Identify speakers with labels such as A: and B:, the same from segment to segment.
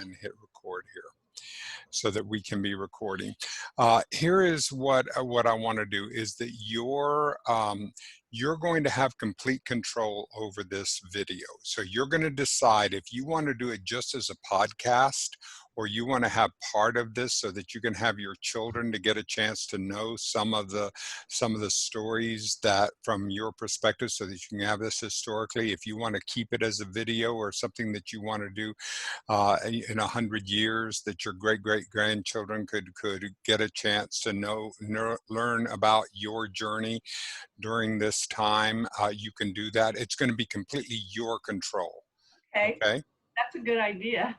A: and hit record here so that we can be recording. Here is what I want to do is that you're going to have complete control over this video. So you're going to decide if you want to do it just as a podcast, or you want to have part of this so that you can have your children to get a chance to know some of the stories that from your perspective, so that you can have this historically. If you want to keep it as a video or something that you want to do in 100 years, that your great-great-grandchildren could get a chance to learn about your journey during this time, you can do that. It's going to be completely your control.
B: Okay.
A: Okay.
B: That's a good idea.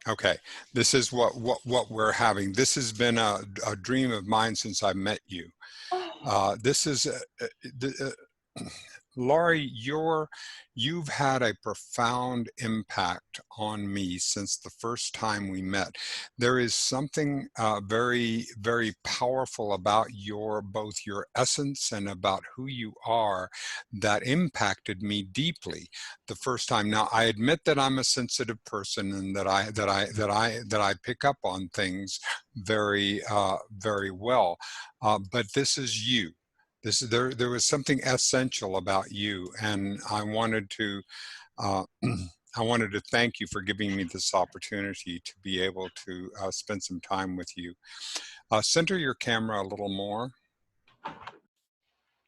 A: Okay, this is what we're having. This has been a dream of mine since I met you. This is Laurie, you've had a profound impact on me since the first time we met. There is something very, very powerful about both your essence and about who you are that impacted me deeply the first time. Now, I admit that I'm a sensitive person and that I pick up on things very, very well. But this is you. There was something essential about you, and I wanted to thank you for giving me this opportunity to be able to spend some time with you. Center your camera a little more.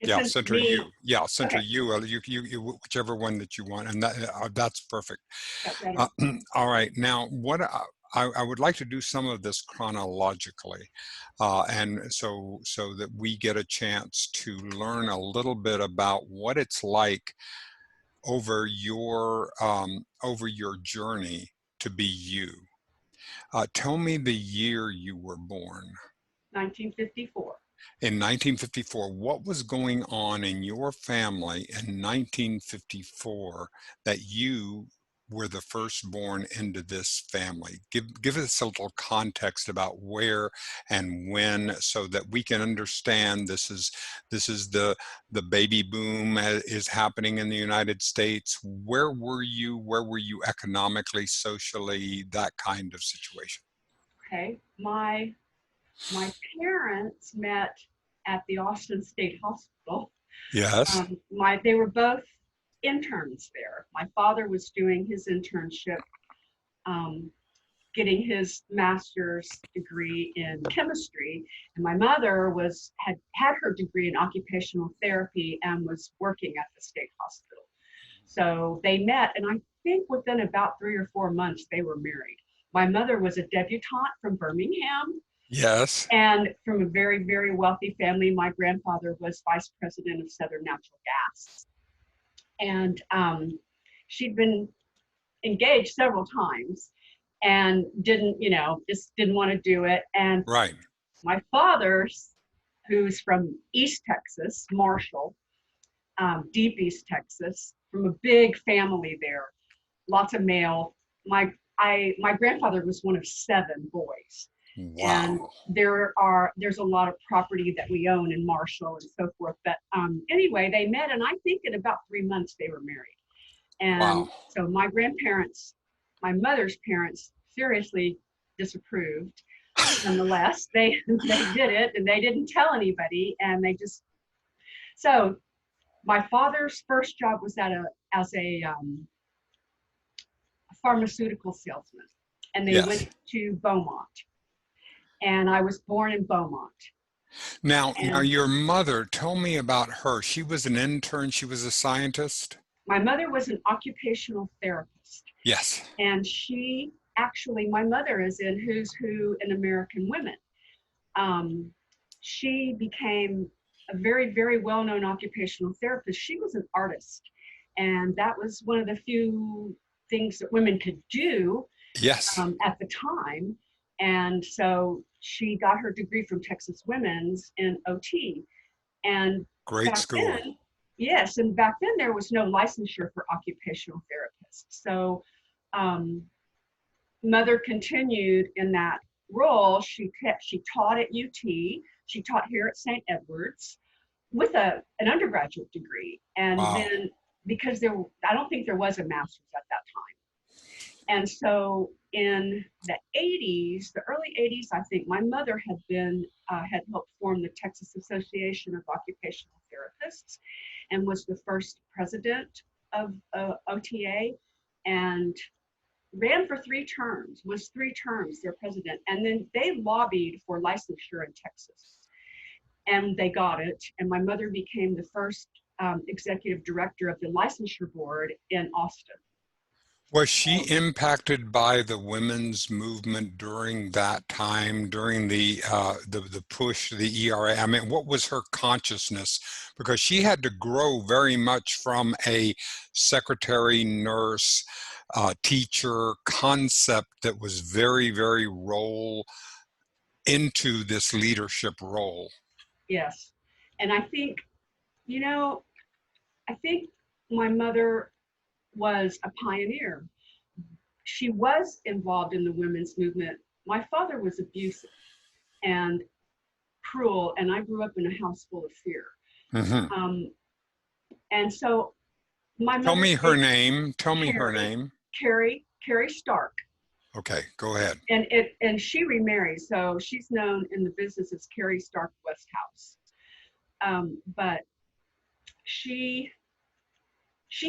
A: Yeah, center you. Yeah, center
B: okay.
A: you. You whichever one that you want, and that's perfect.
B: Okay.
A: All right, now what I would like to do some of this chronologically, and so that we get a chance to learn a little bit about what it's like over your journey to be you. Tell me the year you were born.
B: 1954.
A: In 1954, what was going on in your family in 1954 that you were the firstborn into this family? Give us a little context about where and when, so that we can understand this is the baby boom is happening in the United States. Where were you? Where were you economically, socially, that kind of situation?
B: Okay. My parents met at the Austin State Hospital.
A: Yes.
B: They were both interns there. My father was doing his internship, getting his master's degree in chemistry, and my mother had her degree in occupational therapy and was working at the state hospital. So they met, and I think within about 3 or 4 months they were married. My mother was a debutante from Birmingham.
A: Yes.
B: And from a very, very wealthy family. My grandfather was vice president of Southern Natural Gas. And she'd been engaged several times and just didn't want to do it. And
A: right.
B: My father, who's from East Texas, Marshall, deep East Texas, from a big family there, lots of male. My grandfather was one of 7 boys.
A: Wow.
B: And there's a lot of property that we own in Marshall and so forth. But anyway, they met, and I think in about 3 months they were married. And
A: wow.
B: So my grandparents, my mother's parents, seriously disapproved. Nonetheless, they did it, and they didn't tell anybody, and they just. So my father's first job was as a pharmaceutical salesman, and they
A: yes.
B: went to Beaumont. And I was born in Beaumont.
A: Now your mother, tell me about her. She was an intern. She was a scientist.
B: My mother was an occupational therapist.
A: Yes.
B: And my mother is in Who's Who in American Women. She became a very, very well-known occupational therapist. She was an artist. And that was one of the few things that women could do.
A: Yes.
B: At the time. And so she got her degree from Texas Women's in OT. And
A: great school.
B: Then, yes, and back then there was no licensure for occupational therapists. So Mother continued in that role. She taught at UT. She taught here at St. Edward's with an undergraduate degree. And
A: wow.
B: Then because I don't think there was a master's at that time. And so in the 80s, the early 80s, I think my mother had helped form the Texas Association of Occupational Therapists and was the first president of OTA, and ran for 3 terms, was 3 terms their president. And then they lobbied for licensure in Texas, and they got it. And my mother became the first executive director of the licensure board in Austin.
A: Was she impacted by the women's movement during that time, during the push, the ERA? I mean, what was her consciousness? Because she had to grow very much from a secretary, nurse, teacher concept that was very, very role into this leadership role.
B: Yes. And I think, you know, I think my mother was a pioneer. She was involved in the women's movement. My father was abusive and cruel, and I grew up in a house full of fear.
A: Mm-hmm.
B: And so my
A: Tell
B: mother
A: me her
B: stayed,
A: name. Tell me her
B: Carrie,
A: name.
B: Carrie Stark.
A: Okay, go ahead.
B: And she remarried, so she's known in the business as Carrie Stark Westhouse. But she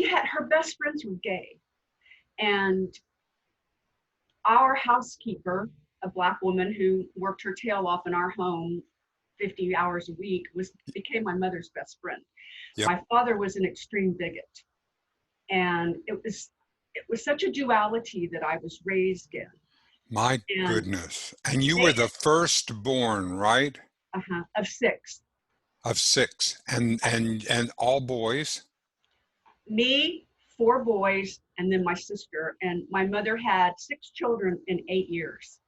B: had, her best friends were gay, and our housekeeper, a Black woman who worked her tail off in our home 50 hours a week, became my mother's best friend.
A: Yep.
B: My father was an extreme bigot, and it was such a duality that I was raised in.
A: My
B: And
A: goodness. And you
B: they,
A: were the firstborn, right?
B: of 6.
A: Of 6, and all boys.
B: Me, 4 boys, and then my sister. And my mother had 6 children in 8 years.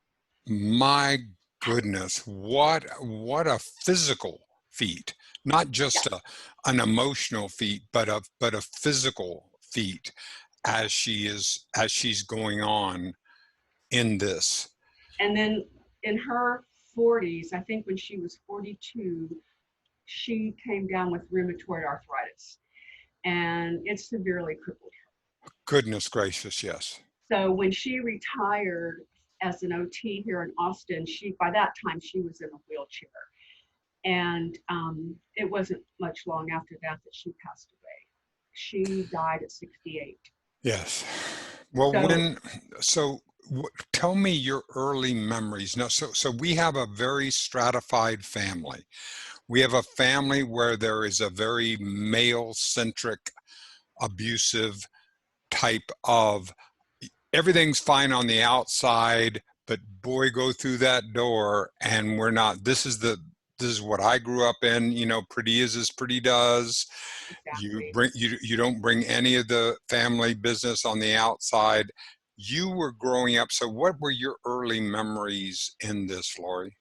A: My goodness, what a physical feat, not
B: Yeah.
A: just an emotional feat, but a physical feat as she's going on in this.
B: And then in her 40s, I think when she was 42, she came down with rheumatoid arthritis, and it severely crippled her.
A: Goodness gracious, yes.
B: So when she retired as an OT here in Austin, by that time she was in a wheelchair, and it wasn't much long after that she passed away. She died at 68.
A: Yes. Well, tell me your early memories. Now, so we have a very stratified family. We have a family where there is a very male-centric, abusive type of everything's fine on the outside, but boy, go through that door and we're not. This is what I grew up in. Pretty is as pretty does.
B: Exactly.
A: You don't bring any of the family business on the outside. You were growing up. So what were your early memories in this, Laurie?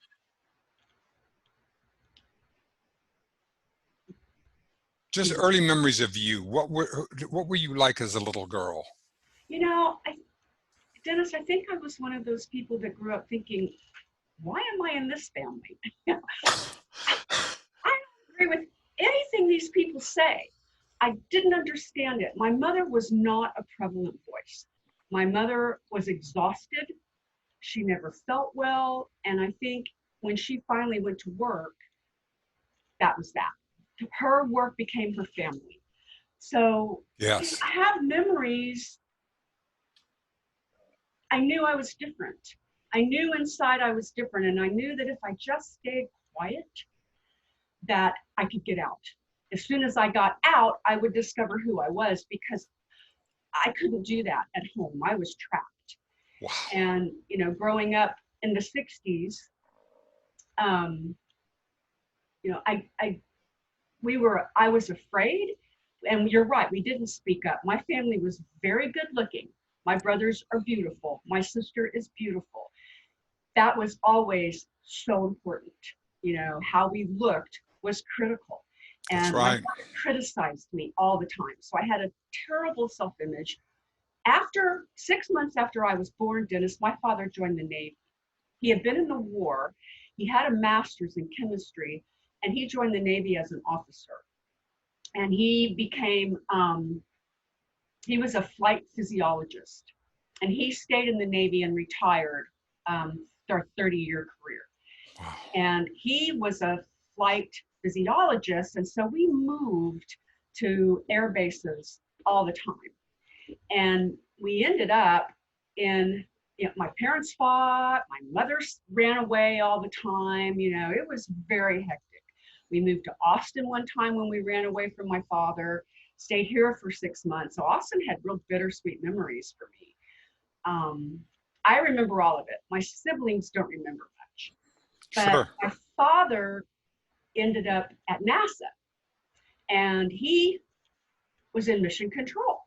A: Just early memories of you. What were you like as a little girl?
B: Dennis, I think I was one of those people that grew up thinking, why am I in this family? I don't agree with anything these people say. I didn't understand it. My mother was not a prevalent voice. My mother was exhausted. She never felt well. And I think when she finally went to work, that was that. Her work became her family. So
A: Yes.
B: I have memories. I knew I was different. I knew inside I was different. And I knew that if I just stayed quiet, that I could get out. As soon as I got out, I would discover who I was, because I couldn't do that at home. I was trapped.
A: Wow.
B: And, growing up in the 60s, I was afraid. And you're right, we didn't speak up. My family was very good looking. My brothers are beautiful. My sister is beautiful. That was always so important. How we looked was critical.
A: That's
B: And my
A: right.
B: father criticized me all the time. So I had a terrible self-image. After 6 months after I was born, Dennis, my father joined the Navy. He had been in the war. He had a master's in chemistry, and he joined the Navy as an officer. And he became, he was a flight physiologist. And he stayed in the Navy and retired their 30-year career.
A: Wow.
B: And he was a flight physiologist, and so we moved to air bases all the time. And we ended up in, my parents fought, my mother ran away all the time. It was very hectic. We moved to Austin one time when we ran away from my father, stayed here for 6 months. So Austin had real bittersweet memories for me. I remember all of it. My siblings don't remember much. But
A: Sure.
B: my father ended up at NASA, and he was in mission control.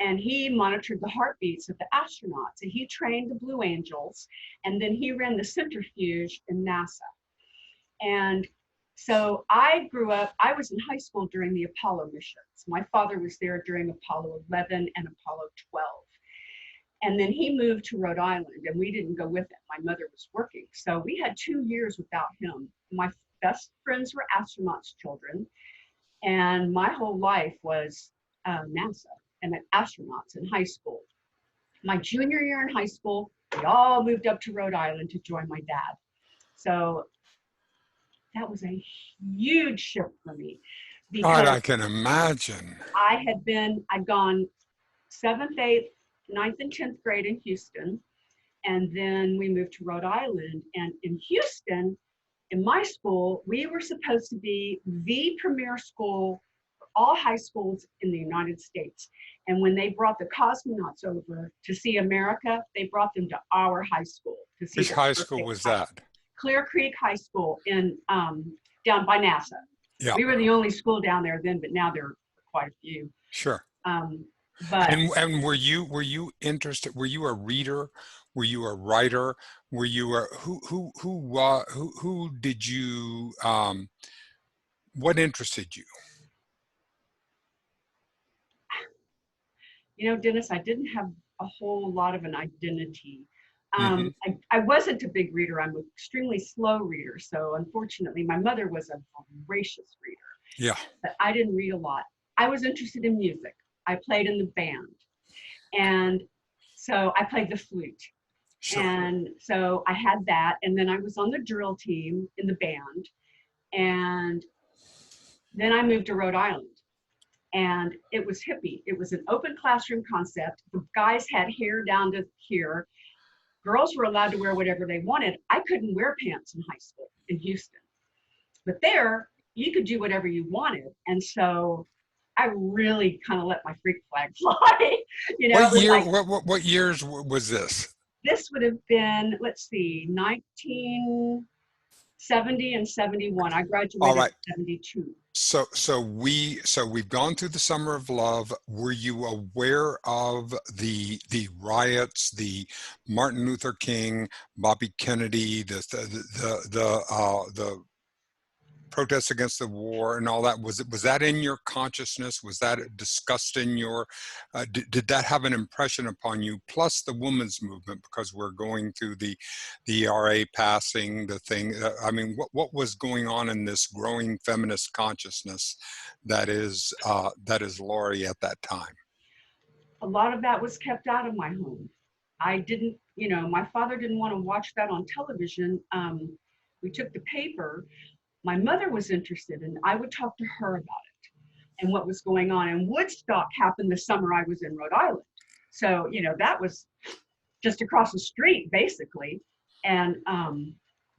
B: And he monitored the heartbeats of the astronauts, and he trained the Blue Angels, and then he ran the centrifuge in NASA. And so I grew up, I was in high school during the Apollo missions. My father was there during Apollo 11 and Apollo 12. And then he moved to Rhode Island, and we didn't go with him. My mother was working. So we had 2 years without him. My best friends were astronauts' children, and my whole life was NASA and astronauts in high school. My junior year in high school, we all moved up to Rhode Island to join my dad. So that was a huge shift for me.
A: God, I
B: Because
A: can imagine.
B: I'd gone 7th, 8th, 9th, and 10th grade in Houston. And then we moved to Rhode Island. And in Houston, in my school, we were supposed to be the premier school for all high schools in the United States. And when they brought the cosmonauts over to see America, they brought them to our high school to see.
A: Which high school was that?
B: Clear Creek High School in down by NASA.
A: Yeah.
B: We were the only school down there then, but now there are quite a few.
A: Sure.
B: But
A: and were you interested? Were you a reader? Were you a writer? Were you a who did you what interested you?
B: Dennis, I didn't have a whole lot of an identity.
A: Mm-hmm.
B: I wasn't a big reader. I'm an extremely slow reader. So unfortunately, my mother was a voracious reader.
A: Yeah.
B: But I didn't read a lot. I was interested in music. I played in the band. And so I played the flute.
A: Sure.
B: And so I had that. And then I was on the drill team in the band. And then I moved to Rhode Island. And it was hippie. It was an open classroom concept. The guys had hair down to here. Girls were allowed to wear whatever they wanted. I couldn't wear pants in high school in Houston. But there, you could do whatever you wanted. And so I really kind of let my freak flag fly.
A: What years was this?
B: This would have been, let's see, 1970 and 71. I graduated in 72.
A: So we've gone through the Summer of Love. Were you aware of the riots, the Martin Luther King, Bobby Kennedy, the protests against the war and all that? Was that in your consciousness? Was that discussed in your did that have an impression upon you? Plus the women's movement, because we're going through the ERA passing, the thing. I mean, what was going on in this growing feminist consciousness that is Laurie at that time?
B: A lot of that was kept out of my home. I didn't, my father didn't want to watch that on television. We took the paper. My mother was interested, and I would talk to her about it and what was going on. And Woodstock happened the summer I was in Rhode Island. So, that was just across the street, basically. And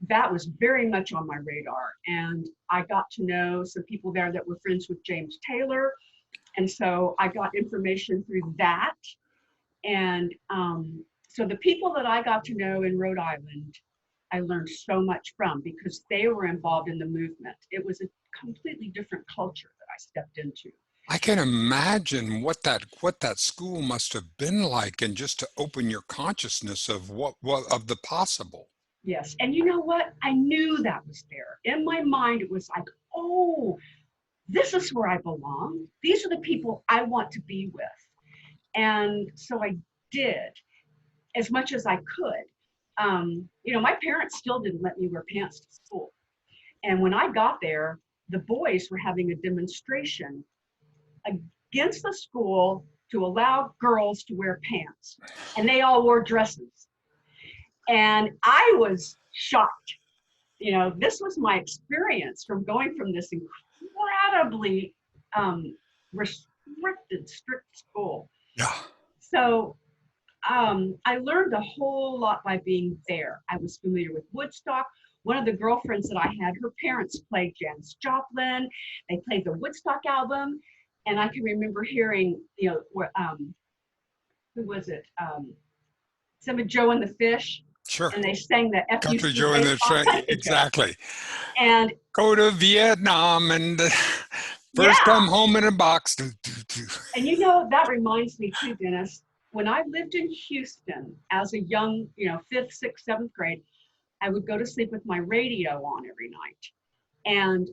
B: that was very much on my radar. And I got to know some people there that were friends with James Taylor. And so I got information through that. And so the people that I got to know in Rhode Island, I learned so much from, because they were involved in the movement. It was a completely different culture that I stepped into.
A: I can imagine what that school must have been like, and just to open your consciousness of what of the possible.
B: Yes, and you know what? I knew that was there. In my mind, it was like, oh, this is where I belong. These are the people I want to be with. And so I did as much as I could. My parents still didn't let me wear pants to school. And when I got there, the boys were having a demonstration against the school to allow girls to wear pants. And they all wore dresses. And I was shocked. This was my experience from going from this incredibly restricted, strict school.
A: Yeah.
B: So I learned a whole lot by being there. I was familiar with Woodstock. One of the girlfriends that I had, her parents played Janis Joplin. They played the Woodstock album. And I can remember hearing, who was it? Some of Joe and the Fish.
A: Sure.
B: And they sang the
A: Country Joe and
B: FUCK
A: the
B: song,
A: Train.
B: Country Joe.
A: Exactly.
B: And
A: Go to Vietnam and
B: yeah,
A: first come home in a box. Do, do, do.
B: and that reminds me too, Dennis. When I lived in Houston as a young, fifth, sixth, seventh grade, I would go to sleep with my radio on every night. And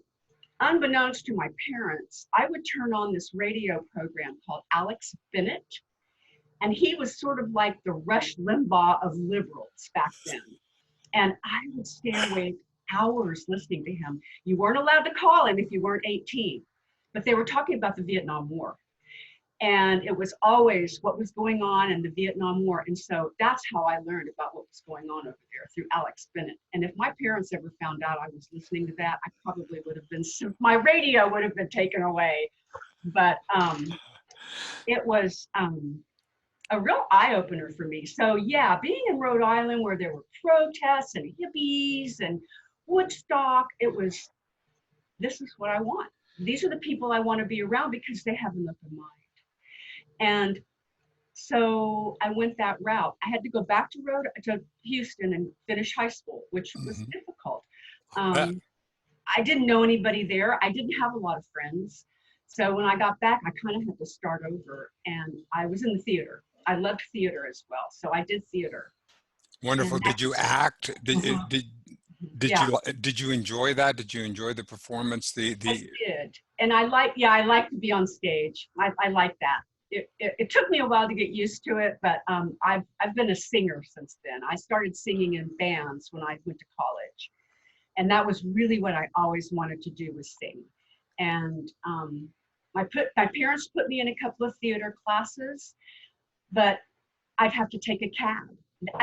B: unbeknownst to my parents, I would turn on this radio program called Alex Bennett. And he was sort of like the Rush Limbaugh of liberals back then. And I would stay awake hours listening to him. You weren't allowed to call him if you weren't 18, but they were talking about the Vietnam War. And it was always what was going on in the Vietnam War. And so that's how I learned about what was going on over there, through Alex Bennett. And if my parents ever found out I was listening to that, I probably would have been, my radio would have been taken away. But it was a real eye-opener for me. So yeah, being in Rhode Island where there were protests and hippies and Woodstock, this is what I want. These are the people I want to be around because they have an open mind. And so I went that route. I had to go back to Houston and finish high school, which was difficult. I didn't know anybody there. I didn't have a lot of friends. So when I got back, I kind of had to start over, and I was in the theater. I loved theater as well. So I did theater.
A: Wonderful. Did you act?
B: Yeah.
A: Did you enjoy that? Did you enjoy the performance?
B: I did. And I like to be on stage. I like that. It took me a while to get used to it, but I've been a singer since then. I started singing in bands when I went to college. And that was really what I always wanted to do, was sing. And my parents put me in a couple of theater classes, but I'd have to take a cab.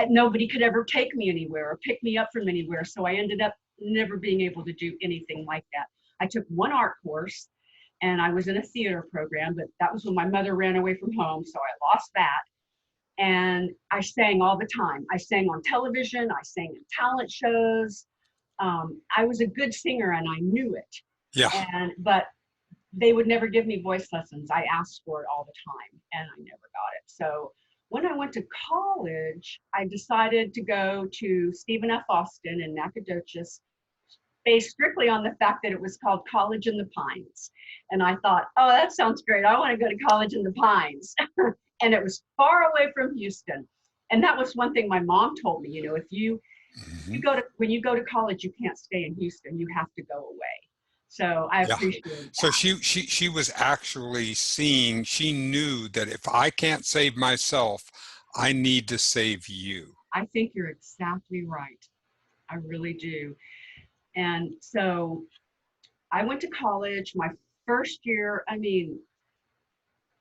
B: Nobody could ever take me anywhere or pick me up from anywhere. So I ended up never being able to do anything like that. I took one art course and I was in a theater program, but that was when my mother ran away from home. So I lost that. And I sang all the time. I sang on television. I sang in talent shows. I was a good singer and I knew it.
A: Yeah.
B: But they would never give me voice lessons. I asked for it all the time and I never got it. So when I went to college, I decided to go to Stephen F. Austin in Nacogdoches, based strictly on the fact that it was called College in the Pines. And I thought, oh, that sounds great. I want to go to college in the Pines. And it was far away from Houston. And that was one thing my mom told me, if when you go to college, you can't stay in Houston, you have to go away. So I appreciate that.
A: So she was actually seeing, she knew that if I can't save myself, I need to save you.
B: I think you're exactly right. I really do. And so I went to college. My first year,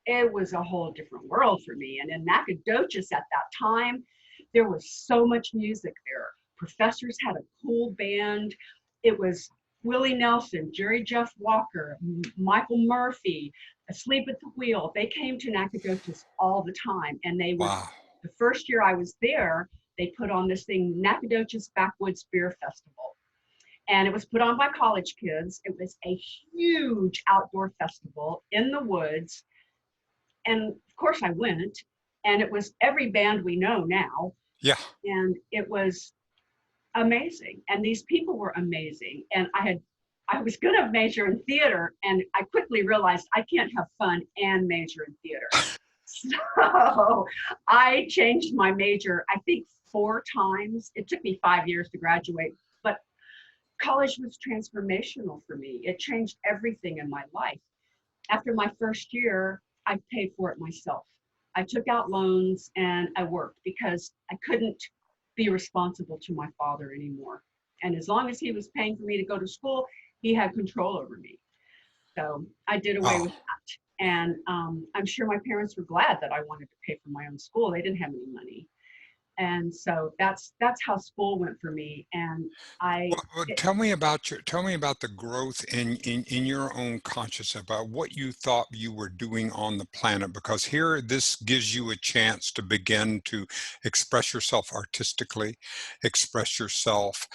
B: it was a whole different world for me. And in Nacogdoches at that time, there was so much music there. Professors had a cool band. It was Willie Nelson, Jerry Jeff Walker, Michael Murphy, Asleep at the Wheel. They came to Nacogdoches all the time. And they were, the first year I was there, they put on this thing, Nacogdoches Backwoods Beer Festival. And it was put on by college kids. It was a huge outdoor festival in the woods. And of course I went, and it was every band we know now.
A: Yeah.
B: And it was amazing. And these people were amazing. And I was going to major in theater, and I quickly realized I can't have fun and major in theater. So I changed my major, I think 4 times. It took me 5 years to graduate, but college was transformational for me. It changed everything in my life. After my first year, I paid for it myself. I took out loans and I worked because I couldn't be responsible to my father anymore. And as long as he was paying for me to go to school, he had control over me. So I did away with that. And I'm sure my parents were glad that I wanted to pay for my own school. They didn't have any money. And so that's how school went for me. And
A: Tell me about the growth in your own consciousness about what you thought you were doing on the planet, because here this gives you a chance to begin to express yourself artistically, express yourself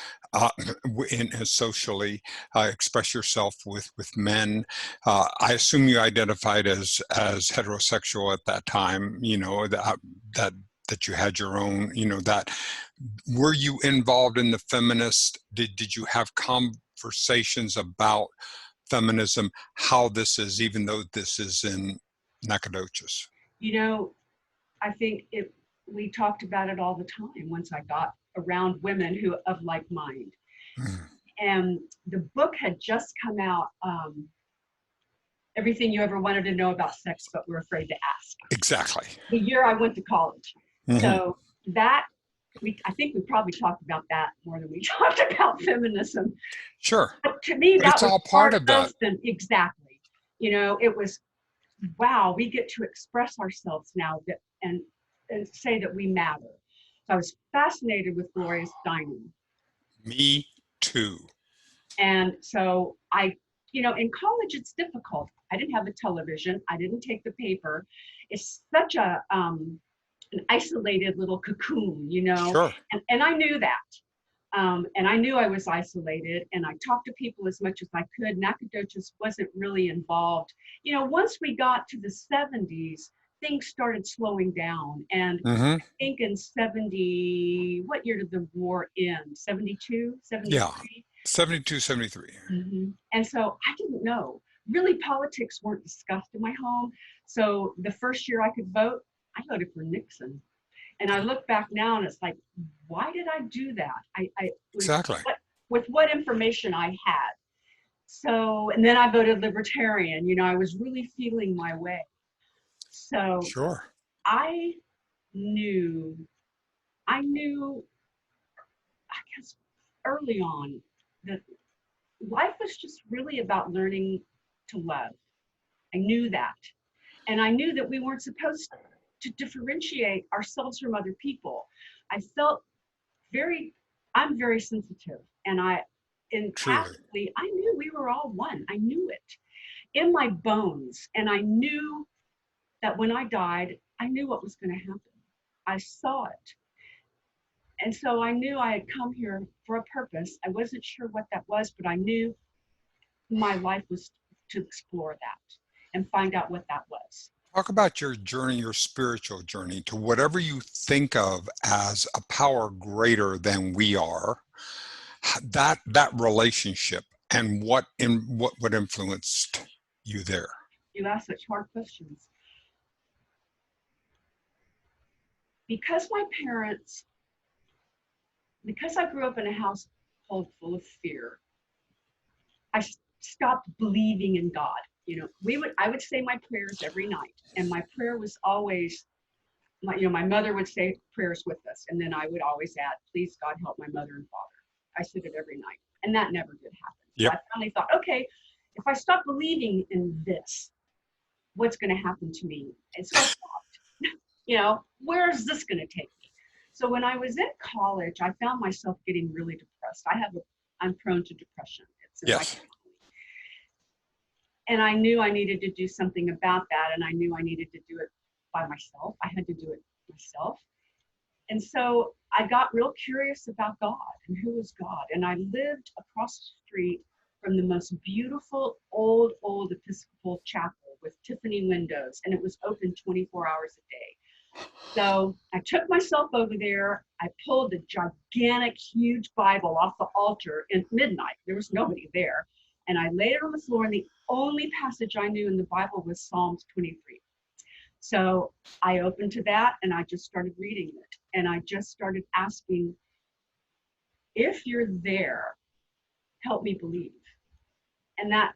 A: socially, express yourself with men. I assume you identified as heterosexual at that time. You know that you had your own. You know that. Were you involved in the feminist? Did you have conversations about feminism, how this is, even though this is in Nacogdoches?
B: You know, I think we talked about it all the time once I got around women who of like mind.
A: Mm,
B: And the book had just come out, Everything You Ever Wanted to Know About Sex But Were Afraid to Ask.
A: exactly.
B: The year I went to college.
A: Hmm.
B: So that I think we probably talked about that more than we talked about feminism.
A: Sure.
B: But to me,
A: But
B: that
A: it's
B: was
A: all part
B: part
A: of
B: of
A: that.
B: them. Exactly. You know, it was, wow, we get to express ourselves now and say that we matter. So I was fascinated with Gloria's dining.
A: Me too.
B: And so in college, it's difficult. I didn't have a television. I didn't take the paper. It's such an isolated little cocoon,
A: Sure.
B: and I knew that. And I knew I was isolated, and I talked to people as much as I could. Nacogdoches wasn't really involved. Once we got to the 70s, things started slowing down. And
A: Hmm.
B: I think in 70, what year did the war end? 72,
A: Yeah.
B: 73?
A: 72, 73.
B: And so I didn't know. Really, politics weren't discussed in my home. So the first year I could vote, I voted for Nixon. And I look back now and it's like, why did I do that? I was
A: Exactly.
B: with what information I had. So, and then I voted libertarian. I was really feeling my way. So
A: Sure.
B: I knew, I knew, I guess early on that life was just really about learning to love. I knew that. And I knew that we weren't supposed to differentiate ourselves from other people. I felt I'm very sensitive. And
A: Truly.
B: intuitively, I knew we were all one. I knew it in my bones. And I knew that when I died, I knew what was going to happen. I saw it. And so I knew I had come here for a purpose. I wasn't sure what that was, but I knew my life was to explore that and find out what that was.
A: Talk about your journey, your spiritual journey, to whatever you think of as a power greater than we are. That relationship and what influenced you there.
B: You ask such hard questions. Because my parents, because I grew up in a household full of fear, I stopped believing in God. I would say my prayers every night, and my prayer was always, my mother would say prayers with us, and then I would always add, please God help my mother and father. I said it every night, and that never did happen. So
A: Yep.
B: I finally thought, okay, if I stop believing in this, what's going to happen to me? And so I stopped. Where is this going to take me? So when I was in college, I found myself getting really depressed. I'm prone to depression. It's in my
A: Yes.
B: family. And I knew I needed to do something about that. And I knew I needed to do it by myself. I had to do it myself. And so I got real curious about God and who is God. And I lived across the street from the most beautiful old Episcopal chapel with Tiffany windows. And it was open 24 hours a day. So I took myself over there. I pulled a gigantic, huge Bible off the altar at midnight. There was nobody there. And I laid it on the floor, and the only passage I knew in the Bible was Psalms 23. So I opened to that, and I just started reading it. And I just started asking, if you're there, help me believe. And that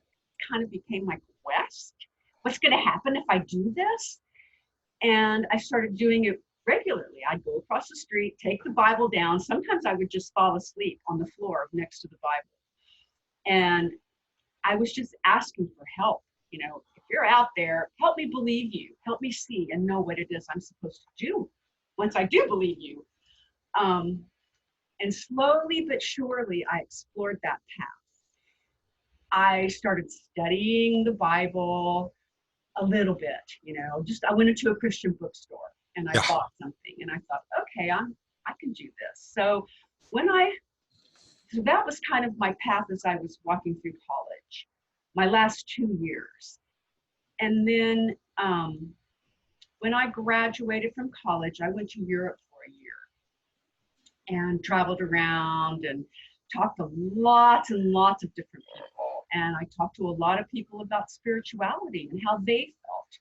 B: kind of became my quest. What's going to happen if I do this? And I started doing it regularly. I'd go across the street, take the Bible down. Sometimes I would just fall asleep on the floor next to the Bible. And I was just asking for help. If you're out there, help me believe you, help me see and know what it is I'm supposed to do once I do believe you. And slowly but surely, I explored that path. I started studying the Bible a little bit, just I went into a Christian bookstore and I
A: Yeah.
B: bought something and I thought, okay, I can do this. So that was kind of my path as I was walking through college, my last 2 years. And then when I graduated from college, I went to Europe for a year and traveled around and talked to lots and lots of different people. And I talked to a lot of people about spirituality and how they felt.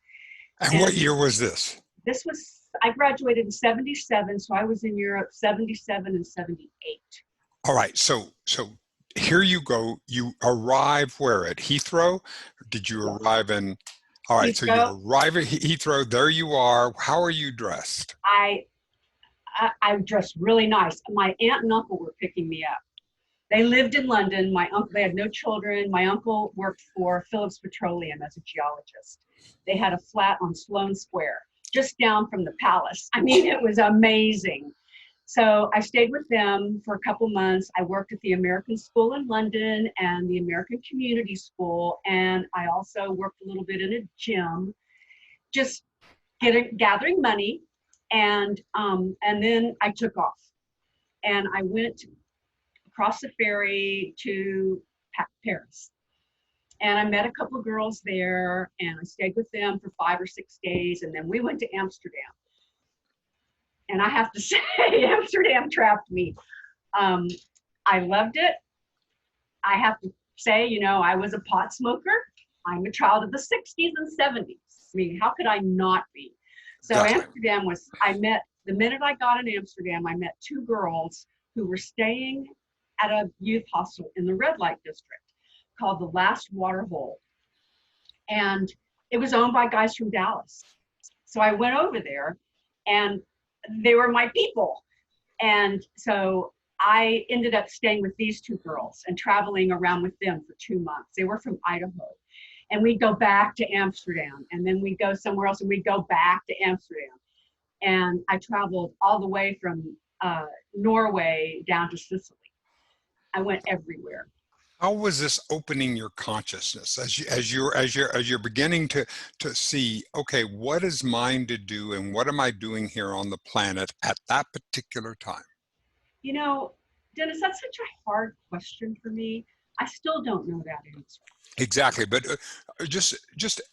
A: And what
B: And
A: year was this?
B: I graduated in 77, so I was in Europe 77 and 78.
A: All right. So here you go. You arrive where, at Heathrow? Did you
B: Yes.
A: arrive in? All right. So you
B: Heathrow,
A: arrive at Heathrow. There you are. How are you dressed?
B: I dressed really nice. My aunt and uncle were picking me up. They lived in London. They had no children. My uncle worked for Phillips Petroleum as a geologist. They had a flat on Sloane Square, just down from the palace. I mean, it was amazing. So I stayed with them for a couple months. I worked at the American School in London and the American Community School. And I also worked a little bit in a gym, just gathering money. And then I took off and I went across the ferry to Paris. And I met a couple of girls there and I stayed with them for 5 or 6 days. And then we went to Amsterdam. And I have to say, Amsterdam trapped me. I loved it. I have to say, I was a pot smoker. I'm a child of the 60s and 70s. I mean, how could I not be? So
A: Gotcha.
B: Amsterdam the minute I got in Amsterdam, I met 2 girls who were staying at a youth hostel in the red light district called the Last Waterhole. And it was owned by guys from Dallas. So I went over there and they were my people. And so I ended up staying with these 2 girls and traveling around with them for 2 months. They were from Idaho. And we'd go back to Amsterdam and then we'd go somewhere else and we'd go back to Amsterdam. And I traveled all the way from Norway down to Sicily. I went everywhere.
A: How was this opening your consciousness as you're beginning to see, okay, what is mine to do and what am I doing here on the planet at that particular time?
B: Dennis, that's such a hard question for me. I still don't know that answer.
A: Exactly, but just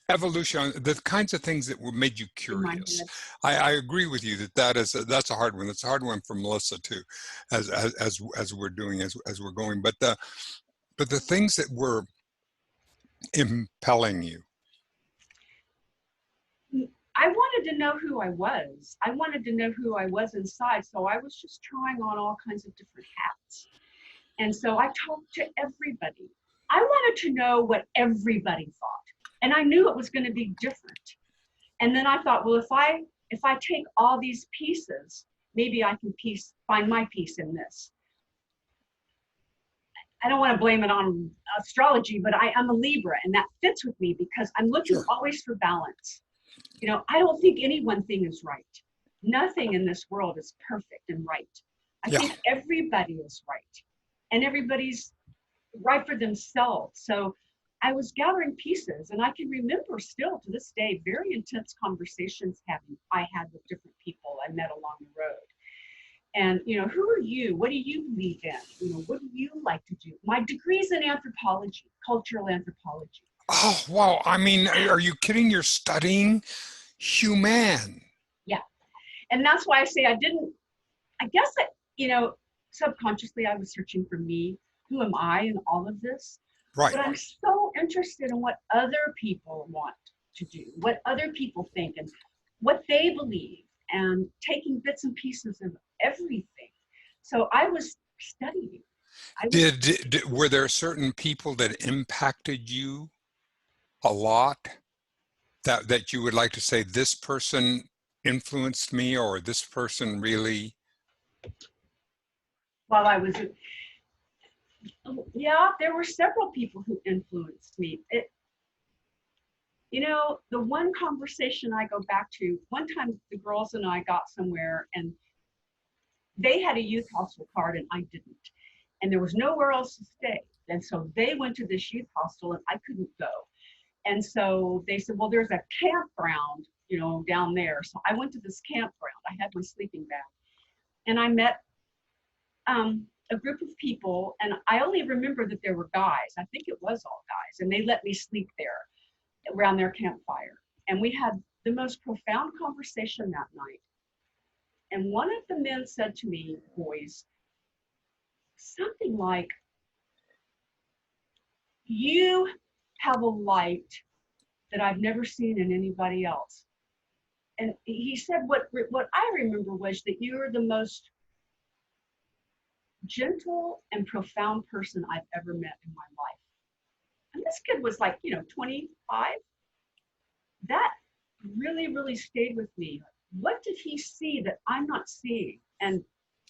A: evolution, the kinds of things that made you
B: In my
A: curious.
B: head.
A: I agree with you that's a hard one. It's a hard one for Melissa too, as we're doing as we're going. But the things that were impelling you.
B: I wanted to know who I was. I wanted to know who I was inside. So I was just trying on all kinds of different hats. And so I talked to everybody. I wanted to know what everybody thought. And I knew it was going to be different. And then I thought, well, if I take all these pieces, maybe I can find my piece in this. I don't want to blame it on astrology, but I'm a Libra and that fits with me because I'm looking
A: Sure.
B: always for balance. I don't think any one thing is right. Nothing in this world is perfect and right. I think everybody is right and everybody's right for themselves. So I was gathering pieces and I can remember still to this day, very intense conversations I had with different people I met along the road. And, who are you? What do you believe in? What do you like to do? My degree's in anthropology, cultural anthropology.
A: Oh, wow. I mean, are you kidding? You're studying human.
B: Yeah. And that's why I say I guess that, subconsciously I was searching for me. Who am I in all of this?
A: Right.
B: But I'm so interested in what other people want to do, what other people think and what they believe and taking bits and pieces of everything. So I was studying.
A: Were there certain people that impacted you a lot that you would like to say this person influenced me or this person really?
B: While I was, yeah, there were several people who influenced me. The one conversation I go back to, one time the girls and I got somewhere and they had a youth hostel card and I didn't. And there was nowhere else to stay. And so they went to this youth hostel and I couldn't go. And so they said, well, there's a campground, you know, down there. So I went to this campground. I had my sleeping bag and I met a group of people. And I only remember that there were guys. I think it was all guys. And they let me sleep there around their campfire. And we had the most profound conversation that night. And one of the men said to me, boys, something like, you have a light that I've never seen in anybody else. And he said, what I remember was that you are the most gentle and profound person I've ever met in my life. And this kid was like, you know, 25. That really, really stayed with me. What did he see that I'm not seeing? And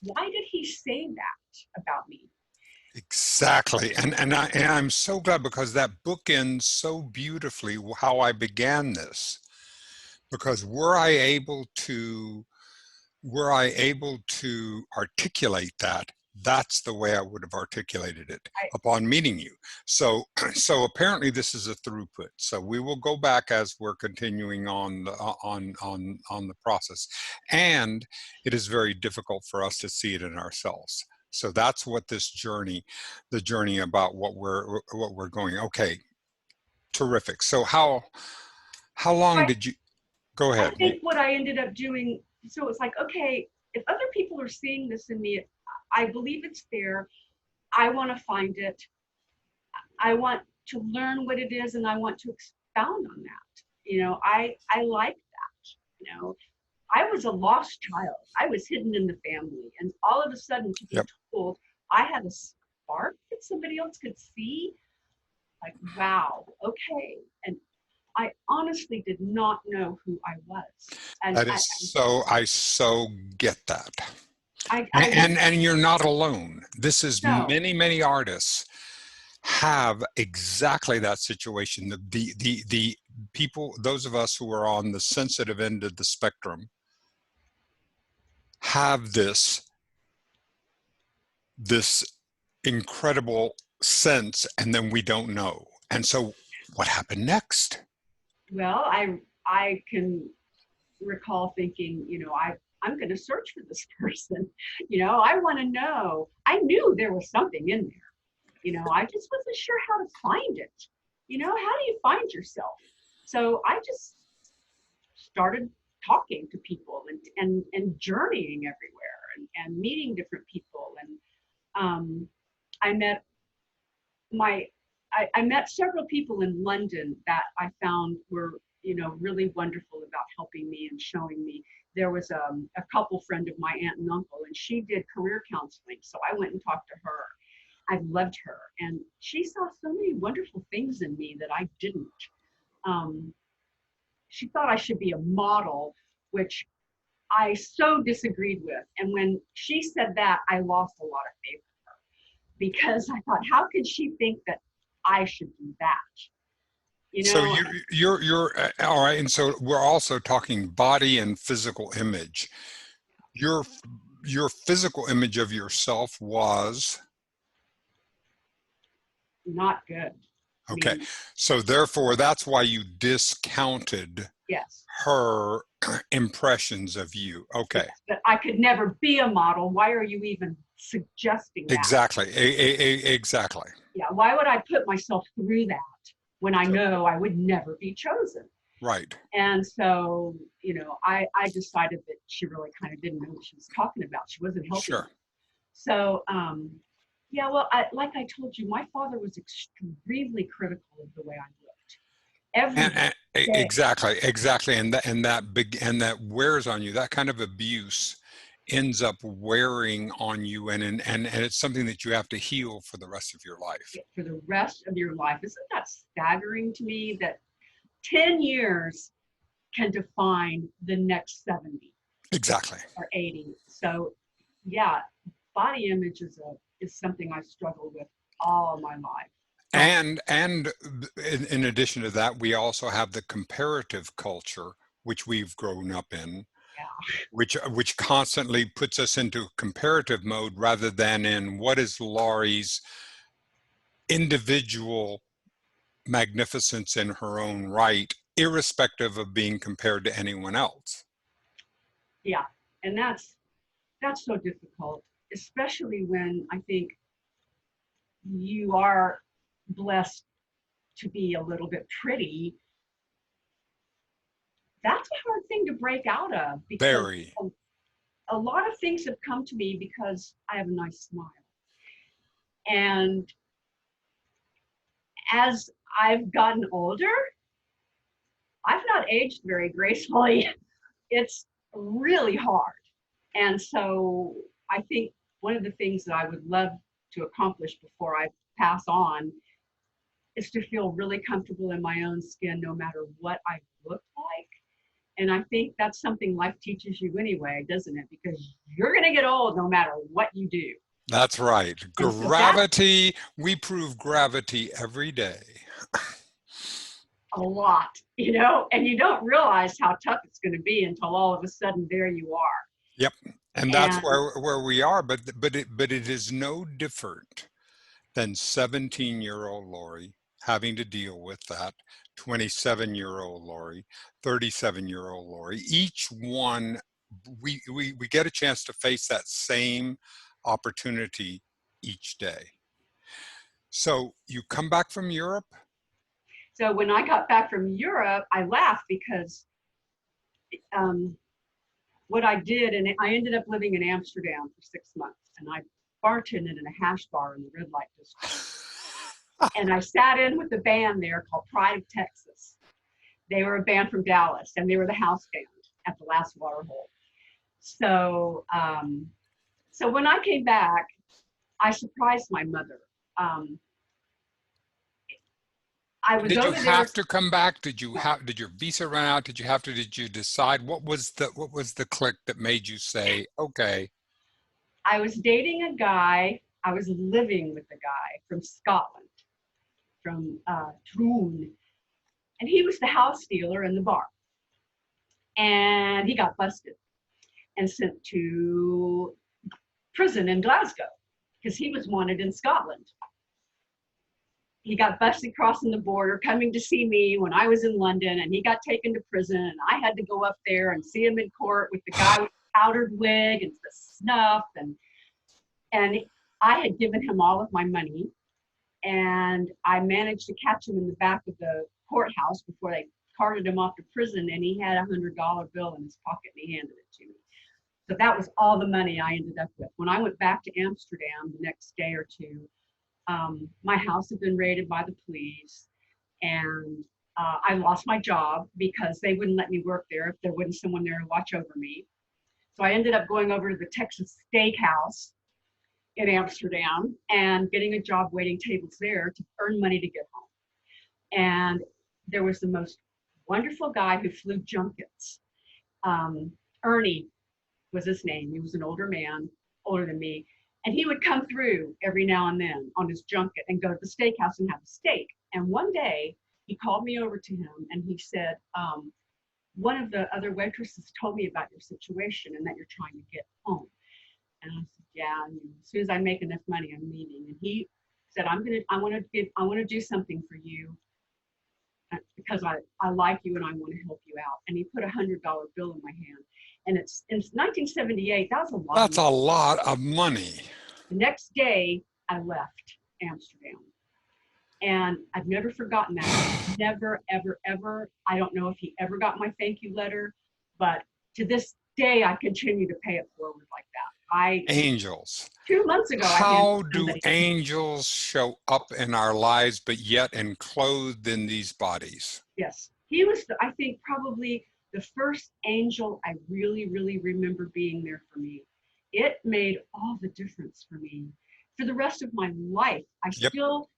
B: why did he say that about me?
A: Exactly. And I'm so glad, because that book ends so beautifully how I began this. Because were I able to articulate that, that's the way I would have articulated it upon meeting you. So apparently this is a throughput. So we will go back as we're continuing on the process. And it is very difficult for us to see it in ourselves. So that's what this journey, the journey about what we're going. Okay, terrific. So how long did you go ahead?
B: I think what I ended up doing, so it's like, okay, if other people are seeing this in me, I believe it's there. I want to find it. I want to learn what it is, and I want to expound on that. You know, I like that. You know, I was a lost child. I was hidden in the family, and all of a sudden to be told I had a spark that somebody else could see, like, wow, okay. And I honestly did not know who I was. And
A: that is I so get that.
B: I
A: And you're not alone. This is
B: no.
A: many artists have exactly that situation. The people, those of us who are on the sensitive end of the spectrum, have this incredible sense, and then we don't know. And so what happened next?
B: Well, I can recall thinking, you know, I'm going to search for this person. You know, I want to know. I knew there was something in there. You know, I just wasn't sure how to find it. You know, how do you find yourself? So I just started talking to people and journeying everywhere and meeting different people. And I met I met several people in London that I found were, you know, really wonderful about helping me and showing me. There was a couple friend of my aunt and uncle, and she did career counseling. So I went and talked to her. I loved her, and she saw so many wonderful things in me that I didn't. She thought I should be a model, which I so disagreed with. And when she said that, I lost a lot of faith in her, because I thought, how could she think that I should do that? You know?
A: So you're all right. And so we're also talking body and physical image. Your physical image of yourself was
B: Not good.
A: okay. So therefore, that's why you discounted
B: Yes.
A: her impressions of you. Okay.
B: Yes, that I could never be a model. Why are you even suggesting that?
A: Exactly. Exactly.
B: Yeah. Why would I put myself through that when I know I would never be chosen?
A: Right.
B: And so, you know, I decided that she really kind of didn't know what she was talking about. She wasn't helping.
A: Sure.
B: Me. So, yeah, well, like I told you, my father was extremely critical of the way I looked. Every day.
A: Exactly. And that wears on you. That kind of abuse ends up wearing on you, and it's something that you have to heal for the rest of your life.
B: For the rest of your life. Isn't that staggering to me that 10 years can define the next 70
A: Exactly.
B: or 80? So yeah, body image is something I struggled with all my life.
A: And in addition to that, we also have the comparative culture, which we've grown up in, which constantly puts us into comparative mode rather than in what is Laurie's individual magnificence in her own right, irrespective of being compared to anyone else.
B: Yeah, and that's so difficult, especially when I think you are blessed to be a little bit pretty. That's a hard thing to break out of because
A: Very.
B: a lot of things have come to me because I have a nice smile. And as I've gotten older, I've not aged very gracefully. It's really hard. And so I think one of the things that I would love to accomplish before I pass on is to feel really comfortable in my own skin no matter what I look like. And I think that's something life teaches you anyway, doesn't it? Because you're going to get old no matter what you do.
A: That's right.
B: And so that's
A: Gravity, we prove gravity every day.
B: a lot, and you don't realize how tough it's going to be until all of a sudden there you are.
A: Yep. And that's
B: And
A: where we are, but it is no different than 17-year-old Laurie having to deal with that, 27-year-old Laurie, 37-year-old Laurie. Each one, we get a chance to face that same opportunity each day. So you come back from Europe?
B: so when I got back from Europe, I laughed because what I did, and I ended up living in Amsterdam for 6 months, and I bartended in a hash bar in the red light district. And I sat in with a band there called Pride of Texas. They were a band from Dallas, and they were the house band at the last water hole. So, so when I came back, I surprised my mother. I was
A: Did you
B: over there.
A: have to come back? Did your visa run out? Did you decide what was the click that made you say, okay?
B: I was dating a guy. I was living with a guy from Scotland, from Troon, and he was the house dealer in the bar. And he got busted and sent to prison in Glasgow because he was wanted in Scotland. He got busted crossing the border, coming to see me when I was in London, and he got taken to prison. And I had to go up there and see him in court with the guy with the powdered wig and the snuff. And I had given him all of my money, and I managed to catch him in the back of the courthouse before they carted him off to prison, and he had $100 bill in his pocket, and he handed it to me. So that was all the money I ended up with. When I went back to Amsterdam the next day or two, my house had been raided by the police, and I lost my job because they wouldn't let me work there if there wasn't someone there to watch over me. So I ended up going over to the Texas Steakhouse in Amsterdam and getting a job waiting tables there to earn money to get home. And there was the most wonderful guy who flew junkets. Ernie was his name. He was an older man, older than me. And he would come through every now and then on his junket and go to the steakhouse and have a steak. And one day he called me over to him and he said, one of the other waitresses told me about your situation and that you're trying to get home. And I said, yeah, and as soon as I make enough money, I'm leaving. And he said, I want to do something for you because I like you and I want to help you out. And he put $100 bill in my hand. And it's in 1978, that was a lot.
A: That's a lot of money.
B: The next day, I left Amsterdam. And I've never forgotten that. Never, ever, ever. I don't know if he ever got my thank you letter, but to this day, I continue to pay it forward like that.
A: Angels.
B: 2 months ago,
A: How do angels show up in our lives, but yet enclosed in these bodies?
B: Yes. He was, I think, probably the first angel I really, really remember being there for me. It made all the difference for me. For the rest of my life, I still,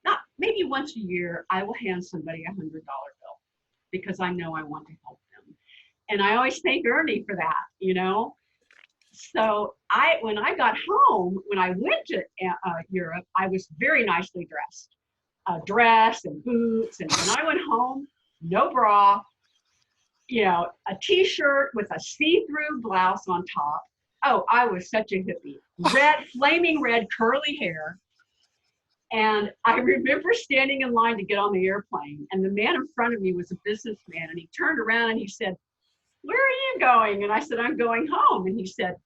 B: not maybe once a year, I will hand somebody $100 bill because I know I want to help them. And I always thank Ernie for that, So when I got home, when I went to Europe, I was very nicely dressed. Dress and boots. And when I went home, no bra, you know, a t-shirt with a see-through blouse on top. Oh, I was such a hippie. Red, flaming red, curly hair. And I remember standing in line to get on the airplane, and the man in front of me was a businessman, and he turned around and he said, "Where are you going?" And I said, "I'm going home." And he said,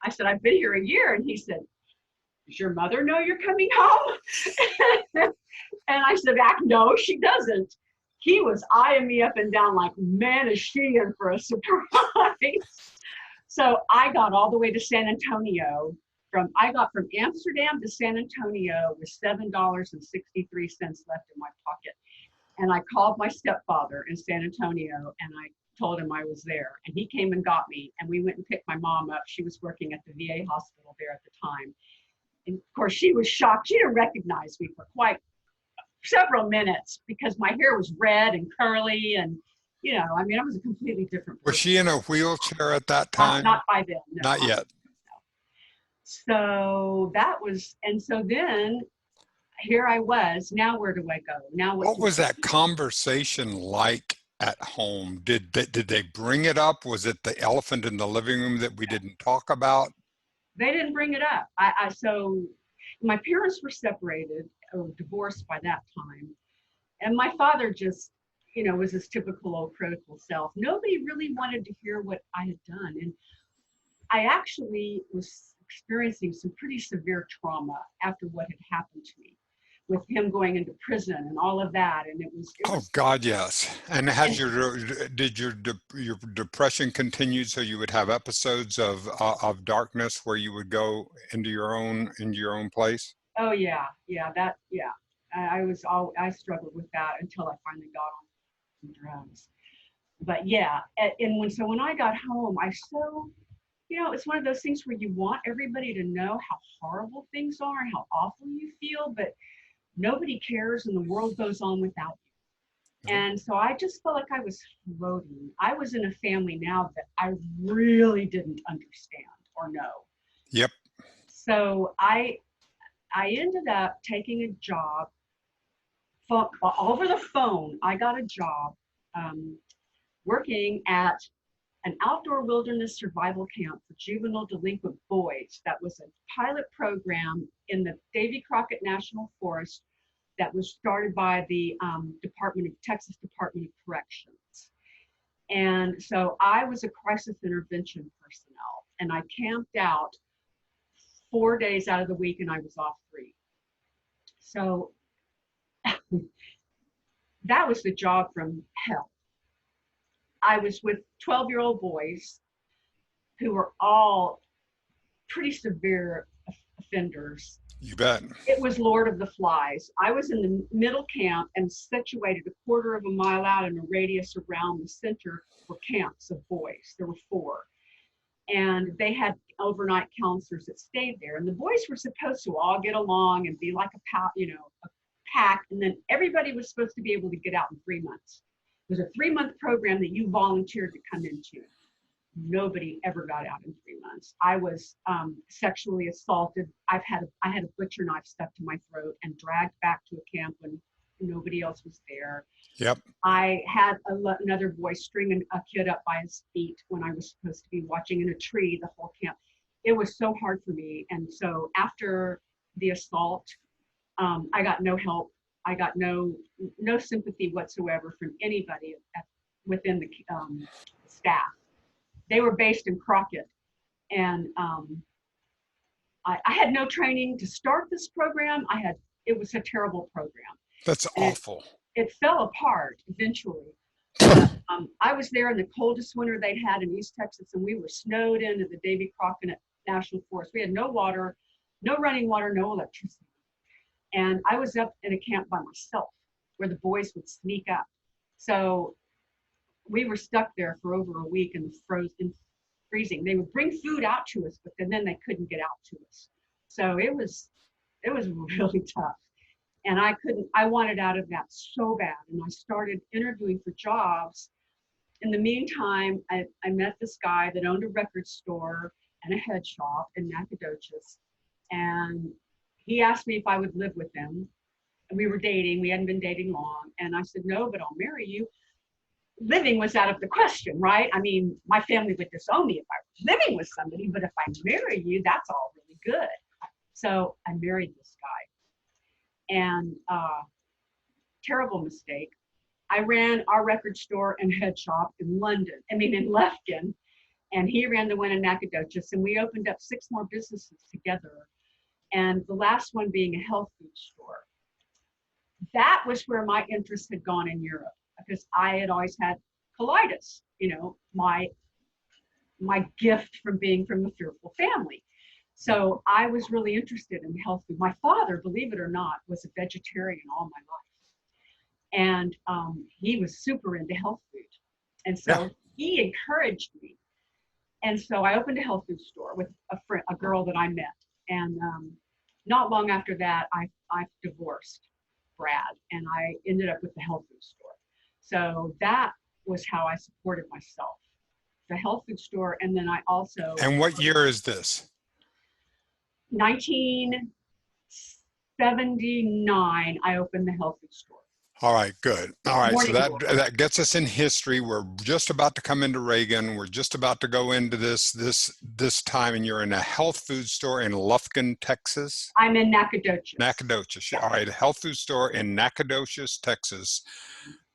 B: I said, "I've been here a year." And he said, "Does your mother know you're coming home?" And I said, "No, she doesn't." He was eyeing me up and down like, man, is she in for a surprise? So I got all the way to San Antonio. I got from Amsterdam to San Antonio with $7.63 left in my pocket. And I called my stepfather in San Antonio and I told him I was there. And he came and got me, and we went and picked my mom up. She was working at the VA hospital there at the time. And of course, she was shocked. She didn't recognize me for quite several minutes because my hair was red and curly, and you know, I mean, I was a completely different person.
A: Was she in a wheelchair at that
B: Not,
A: time?
B: not by then. No,
A: Not yet.
B: So that was, and so then here I was. Now where do I go? Now
A: What was that conversation like at home? Did they bring it up? Was it the elephant in the living room that we didn't talk about?
B: They didn't bring it up. So my parents were separated or divorced by that time. And my father just, you know, was his typical old critical self. Nobody really wanted to hear what I had done. And I actually was experiencing some pretty severe trauma after what had happened to me, with him going into prison and all of that. And it was
A: Oh God, yes. And has did your depression continued, so you would have episodes of darkness where you would go into your own place?
B: oh yeah, yeah. I struggled with that until I finally got on some drugs. But yeah, when I got home, you know, it's one of those things where you want everybody to know how horrible things are and how awful you feel, but nobody cares and the world goes on without you. And so I just felt like I was floating. I was in a family now that I really didn't understand or know.
A: Yep.
B: So I ended up taking a job over the phone. I got a job working at an outdoor wilderness survival camp for juvenile delinquent boys. That was a pilot program in the Davy Crockett National Forest that was started by the Texas Department of Corrections. And so I was a crisis intervention personnel, and I camped out 4 days out of the week, and I was off 3. So that was the job from hell. I was with 12-year-old boys who were all pretty severe offenders.
A: You bet.
B: It was Lord of the Flies. I was in the middle camp and situated a quarter of a mile out in a radius around the center were camps of boys. There were 4. And they had overnight counselors that stayed there. And the boys were supposed to all get along and be like a pack. And then everybody was supposed to be able to get out in 3 months. It was a 3-month program that you volunteered to come into. Nobody ever got out in 3 months. I was sexually assaulted. I had a butcher knife stuck to my throat and dragged back to a camp when nobody else was there.
A: Yep.
B: I had another boy stringing a kid up by his feet when I was supposed to be watching in a tree the whole camp. It was so hard for me. And so after the assault, I got no help. I got no sympathy whatsoever from anybody within the staff. They were based in Crockett, and I had no training to start this program. It was a terrible program.
A: That's awful.
B: It fell apart eventually. I was there in the coldest winter they'd had in East Texas, and we were snowed into the Davy Crockett National Forest. We had no water, no running water, no electricity. And I was up in a camp by myself where the boys would sneak up. So we were stuck there for over a week in the freezing. They would bring food out to us, but then they couldn't get out to us. So it was really tough. And I wanted out of that so bad. And I started interviewing for jobs. In the meantime, I met this guy that owned a record store and a head shop in Nacogdoches. And he asked me if I would live with him. And we were dating. We hadn't been dating long. And I said, no, but I'll marry you. living was out of the question, right? I mean, my family would disown me if I was living with somebody, but if I marry you, that's all really good. So I married this guy, and terrible mistake. I ran our record store and head shop in London, in Lufkin, and he ran the one in Nacogdoches, and we opened up 6 more businesses together, and the last one being a health food store. That was where my interest had gone in Europe, because I had always had colitis, my gift from being from a fearful family. So I was really interested in health food. My father, believe it or not, was a vegetarian all my life. And he was super into health food. And so
A: Yeah.
B: he encouraged me. And so I opened a health food store with a girl that I met. And not long after that, I divorced Brad, and I ended up with the health food store. So that was how I supported myself, the health food store. And then I also,
A: And what year is this?
B: 1979, I opened the health food store.
A: All right, good. All right, so
B: Morning
A: that
B: glory.
A: that gets us in history. We're just about to come into Reagan. We're just about to go into this time, and you're in a health food store in Lufkin, Texas.
B: I'm in Nacogdoches.
A: Nacogdoches. All right, a health food store in Nacogdoches, Texas.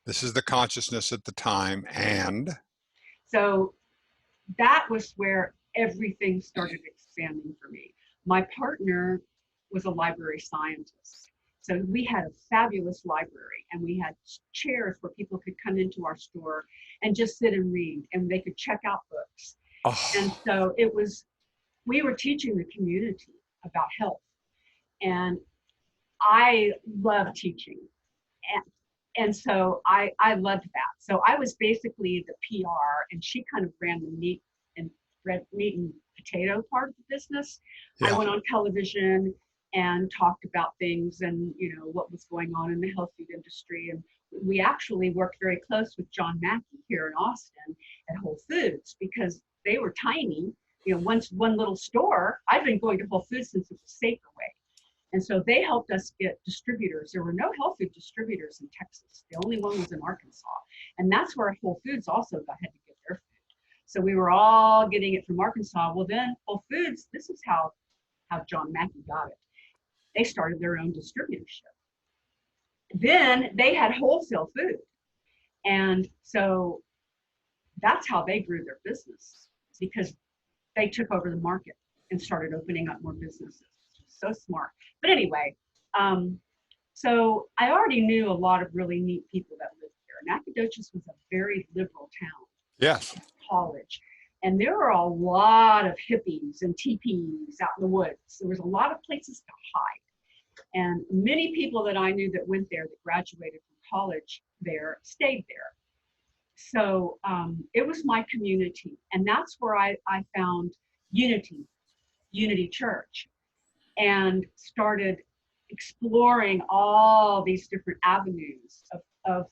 A: This is the consciousness at the time, and
B: So that was where everything started expanding for me. My partner was a library scientist. So we had a fabulous library, and we had chairs where people could come into our store and just sit and read, and they could check out books. And
A: oh,
B: so we were teaching the community about health. And I love teaching. And so I loved that. So I was basically the PR, and she kind of ran the meat and potato part of the business. I
A: yeah.
B: went on television and talked about things, and what was going on in the health food industry. And we actually worked very close with John Mackey here in Austin at Whole Foods, because they were tiny. Once one little store. I've been going to Whole Foods since it was Saferway. And so they helped us get distributors. There were no health food distributors in Texas. The only one was in Arkansas. And that's where Whole Foods also had to get their food. So we were all getting it from Arkansas. Well, then Whole Foods, this is how John Mackey got it. They started their own distributorship. Then they had wholesale food. And so that's how they grew their business, because they took over the market and started opening up more businesses. So smart. But anyway, so I already knew a lot of really neat people that lived there. Nacogdoches was a very liberal town.
A: Yes.
B: College. And there were a lot of hippies and teepees out in the woods. There was a lot of places to hide. And many people that I knew that went there, that graduated from college there, stayed there. So it was my community. And that's where I found Unity Church, and started exploring all these different avenues of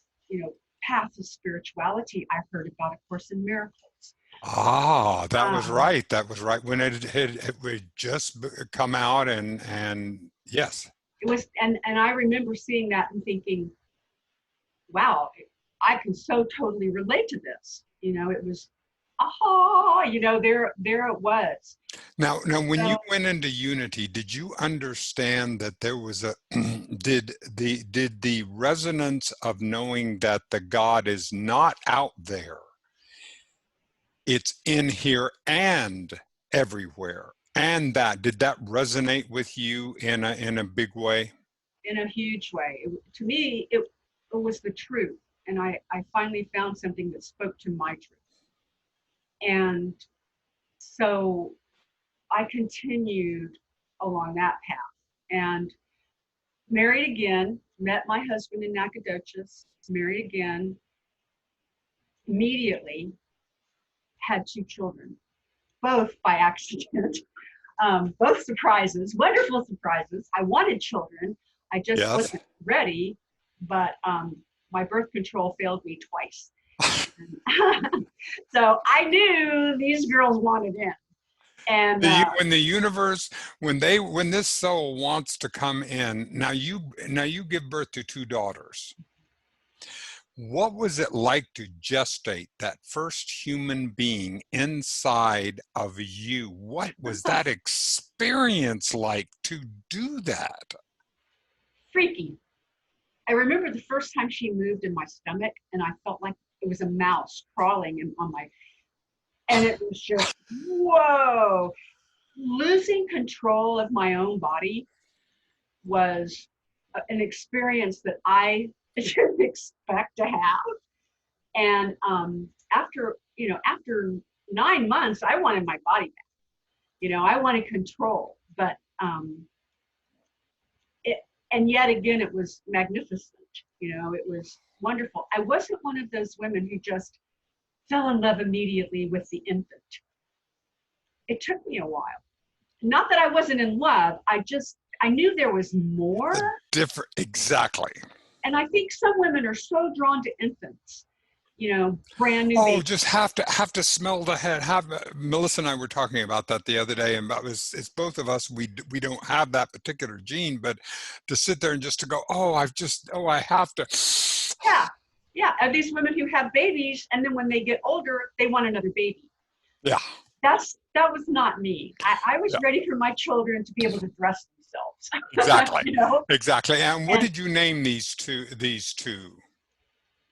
B: paths of spirituality. I heard about A Course in Miracles.
A: Ah, that was
B: Um,
A: right. That was right when it had just come out, and yes.
B: it was, and I remember seeing that and thinking, wow, I can so totally relate to this. It was, aha, there it was.
A: Now, when you
B: So
A: went into Unity, did you understand that there was a did the resonance of knowing that the God is not out there, it's in here and everywhere, and that did that resonate with you in a big way?
B: in a huge way, to me, it was the truth. And I finally found something that spoke to my truth. And so I continued along that path, and married again, met my husband in Nacogdoches, married again, immediately had 2 children, both by accident, both surprises, wonderful surprises. I wanted children. I just
A: Yes.
B: wasn't ready, but my birth control failed me twice. So I knew these girls wanted in. And
A: When the universe, when this soul wants to come in, now you give birth to 2 daughters. What was it like to gestate that first human being inside of you? What was that experience like to do that?
B: Freaky. I remember the first time she moved in my stomach, and I felt like it was a mouse crawling on my, and it was just, whoa. Losing control of my own body was an experience that I didn't expect to have. And after 9 months, I wanted my body back. I wanted control, but it, and yet again, it was magnificent. It was wonderful. I wasn't one of those women who just fell in love immediately with the infant. It took me a while. Not that I wasn't in love. I knew there was more.
A: The different, exactly.
B: And I think some women are so drawn to infants, brand new
A: Oh,
B: babies.
A: just have to smell the head. Melissa and I were talking about that the other day, and it's both of us. We don't have that particular gene, but to sit there and just to go, I have to.
B: Yeah, yeah. And these women who have babies, and then when they get older, they want another baby.
A: Yeah.
B: That was not me. I was
A: Yeah.
B: ready for my children to be able to dress themselves.
A: Exactly.
B: you know.
A: Exactly. And what
B: And
A: did you name these two? These two.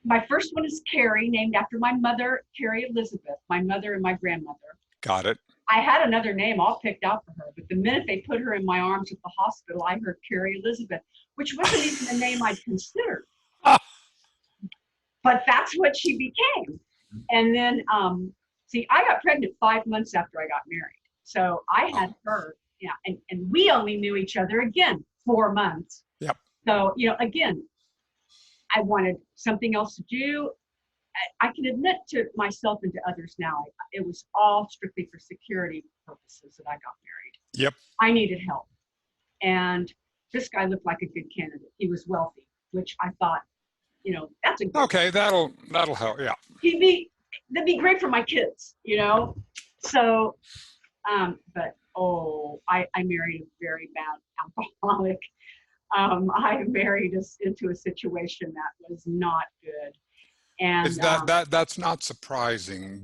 B: my first one is Carrie, named after my mother, Carrie Elizabeth, my mother and my grandmother.
A: Got it.
B: I had another name all picked out for her, but the minute they put her in my arms at the hospital, I heard Carrie Elizabeth, which wasn't even a name I'd considered. But that's what she became. And then, I got pregnant 5 months after I got married. So I had her, and we only knew each other again 4 months.
A: Yep.
B: So, again, I wanted something else to do. I can admit to myself and to others now, it was all strictly for security purposes that I got married.
A: Yep.
B: I needed help. And this guy looked like a good candidate. He was wealthy, which I thought, that's a good
A: Okay, that'll help. Yeah.
B: that'd be great for my kids, So, but I married a very bad alcoholic. I married us into a situation that was not good. And
A: That's not surprising.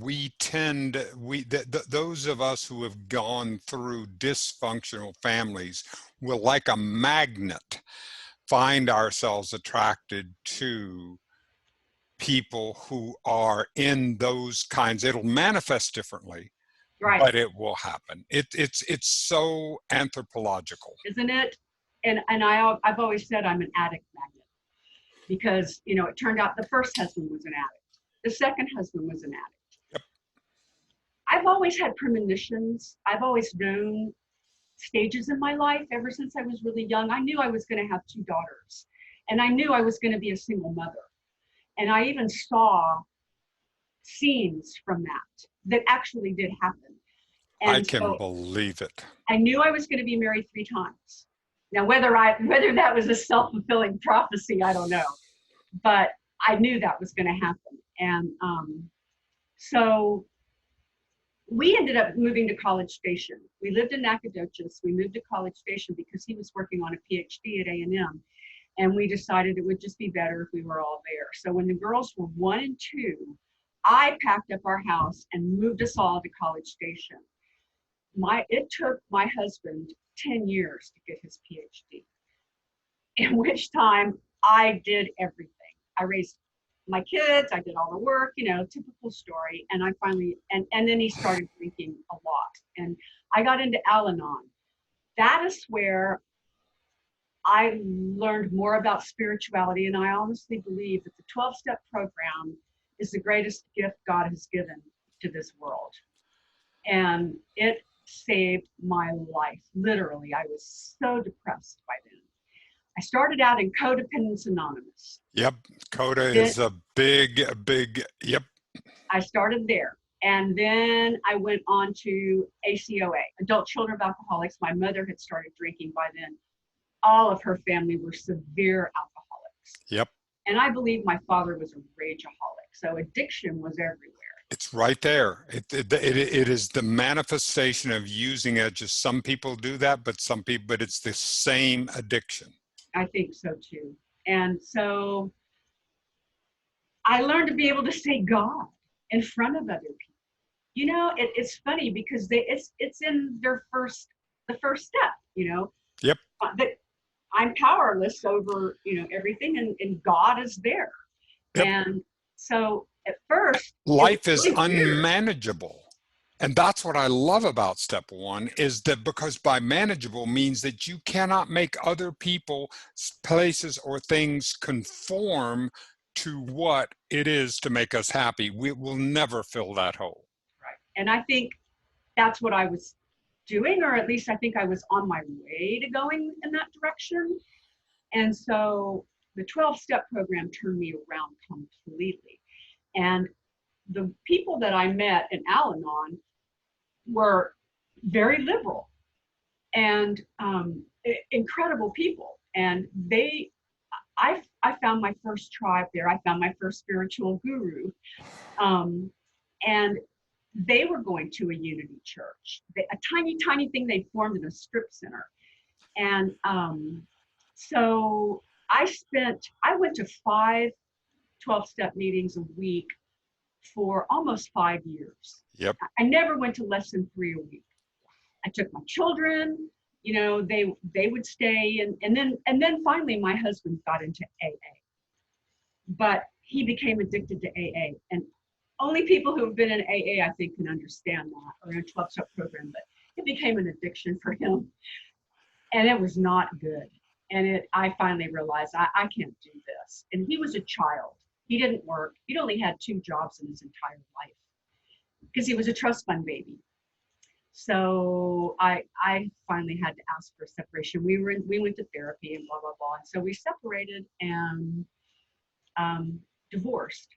A: Those of us who have gone through dysfunctional families will, like a magnet, find ourselves attracted to people who are in those kinds. It'll manifest differently,
B: right,
A: but it will happen. It's so anthropological,
B: isn't it? And I've always said I'm an addict magnet because it turned out the first husband was an addict, the second husband was an addict.
A: Yep.
B: I've always had premonitions. I've always known stages in my life ever since I was really young. I knew I was going to have 2 daughters, and I knew I was going to be a single mother. And I even saw scenes from that actually did happen. And
A: I can believe it.
B: I knew I was going to be married 3 times. Now, whether that was a self-fulfilling prophecy, I don't know, but I knew that was going to happen. And so we ended up moving to College Station. We lived in Nacogdoches. We moved to College Station because he was working on a PhD at A&M. And we decided it would just be better if we were all there. So when the girls were 1 and 2, I packed up our house and moved us all to College Station. It took my husband 10 years to get his PhD, in which time I did everything. I raised my kids, I did all the work, typical story. And I finally, and then he started drinking a lot. And I got into Al-Anon. That is where I learned more about spirituality. And I honestly believe that the 12-step program is the greatest gift God has given to this world. And it saved my life. Literally, I was so depressed by then. I started out in Codependence Anonymous.
A: Yep. CODA is a big, yep.
B: I started there. And then I went on to ACOA, Adult Children of Alcoholics. My mother had started drinking by then. All of her family were severe alcoholics.
A: Yep.
B: And I believe my father was a rageaholic. So addiction was everywhere.
A: It's right there. It is the manifestation of using it. Just some people do that, but it's the same addiction.
B: I think so too. And so I learned to be able to say God in front of other people. You know, it's funny because it's in the first step, you know,
A: Yep.
B: that I'm powerless over, you know, everything, and God is there.
A: Yep.
B: And so at first it was
A: Life is
B: really weird.
A: unmanageable. And that's what I love about step one, is that because by manageable means that you cannot make other people, places, or things conform to what it is to make us happy. We will never fill that hole.
B: Right. And I think that's what I was doing, or at least I think I was on my way to going in that direction. And so the 12-step program turned me around completely. And the people that I met in Al-Anon were very liberal and incredible people. And I found my first tribe there. I found my first spiritual guru. And they were going to a unity church, a tiny, tiny thing they formed in a strip center. And so I went to 5 12-step meetings a week for almost 5 years.
A: Yep.
B: I never went to less than 3 a week. I took my children, you know, they would stay, and then finally my husband got into AA. But he became addicted to AA. And only people who have been in AA, I think, can understand that, or in a 12-step program, but it became an addiction for him. And it was not good. And I finally realized I can't do this. And he was a child. He didn't work. He'd only had 2 jobs in his entire life because he was a trust fund baby. So I finally had to ask for separation. We went to therapy and blah, blah, blah. And so we separated and divorced.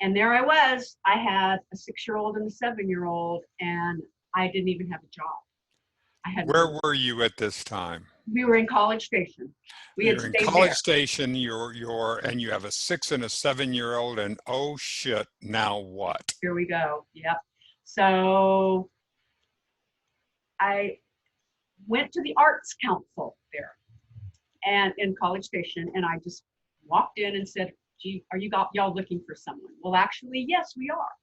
B: And there I was. I had a 6-year-old and a 7-year-old, and I didn't even have a job.
A: Where were you at this time?
B: We were in College Station. We had
A: You're in
B: stayed
A: College
B: there.
A: Station, and you have a 6 and a 7-year-old, and oh shit, now what?
B: Here we go. Yep. So I went to the Arts Council there and in College Station, and I just walked in and said, gee, are y'all looking for someone? Well, actually, yes, we are.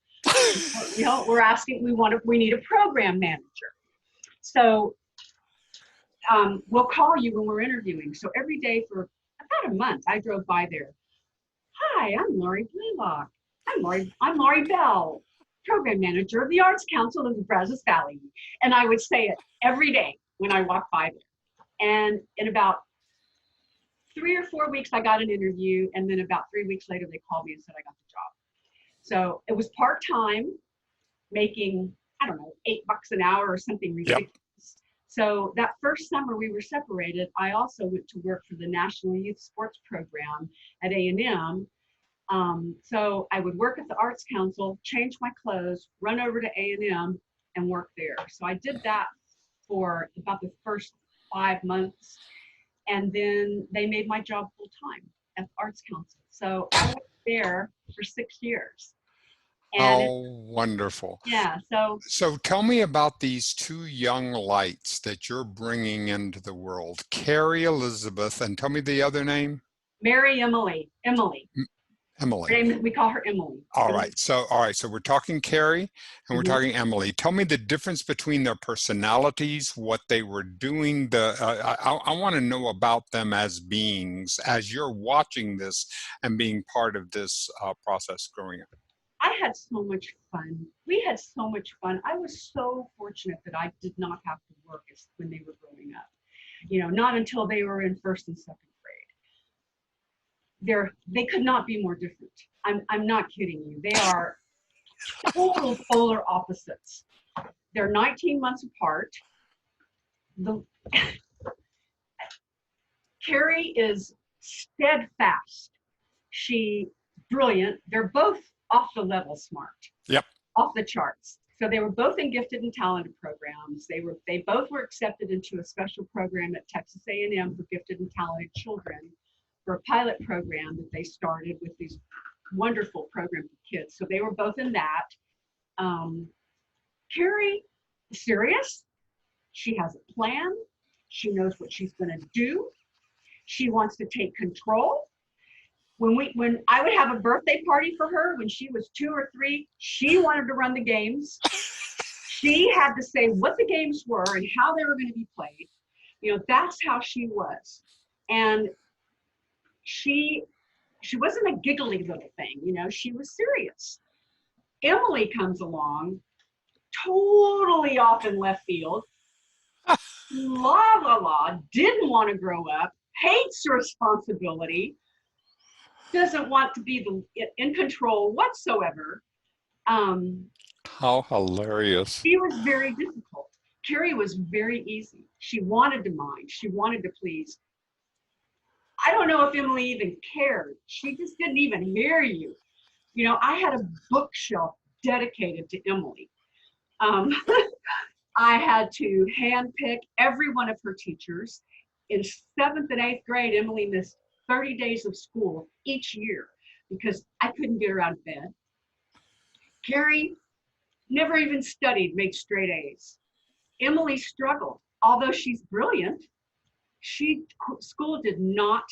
B: You know, we're asking, we need a program manager. So we'll call you when we're interviewing. So every day for about a month, I drove by there. Hi, I'm Laurie Blaylock. I'm Laurie Bell, program manager of the Arts Council of the Brazos Valley. And I would say it every day when I walked by there. And in about 3 or 4 weeks, I got an interview. And then about 3 weeks later, they called me and said I got the job. So it was part-time, making, I don't know, $8 an hour or something ridiculous. Yep. So that first summer we were separated, I also went to work for the National Youth Sports Program at A&M. So I would work at the Arts Council, change my clothes, run over to A&M and work there. So I did that for about the first 5 months. And then they made my job full-time at the Arts Council. So I was there for 6 years. And
A: oh, wonderful.
B: Yeah.
A: So tell me about these 2 young lights that you're bringing into the world, Carrie Elizabeth, and tell me the other name.
B: Mary Emily.
A: Emily.
B: We call her Emily.
A: All right. So we're talking Carrie and we're talking Emily. Tell me the difference between their personalities, what they were doing. I want to know about them as beings, as you're watching this and being part of this process growing up.
B: I had so much fun. We had so much fun. I was so fortunate that I did not have to work when they were growing up. You know, not until they were in 1st and 2nd grade. They could not be more different. I'm not kidding you. They are total polar opposites. They're 19 months apart. Carrie is steadfast. She brilliant. They're both off the level smart.
A: Yep.
B: Off the charts. So they were both in gifted and talented programs. They both were accepted into a special program at Texas A&M for gifted and talented children, for a pilot program that they started with these wonderful program for kids. So they were both in that. Carrie is serious. She has a plan. She knows what she's going to do. She wants to take control. when I would have a birthday party for her when she was 2 or 3, she wanted to run the games. She had to say what the games were and how they were going to be played. You know, that's how she was. And she wasn't a giggly little thing, you know, she was serious. Emily comes along, totally off in left field, la la la, didn't want to grow up, hates responsibility, doesn't want to be in control whatsoever.
A: How hilarious.
B: She was very difficult. Carrie was very easy. She wanted to mind. She wanted to please. I don't know if Emily even cared. She just didn't even hear you. You know, I had a bookshelf dedicated to Emily. I had to handpick every one of her teachers. In 7th and 8th grade, Emily missed 30 days of school each year because I couldn't get her out of bed. Carrie never even studied, made straight A's. Emily struggled. Although she's brilliant, school did not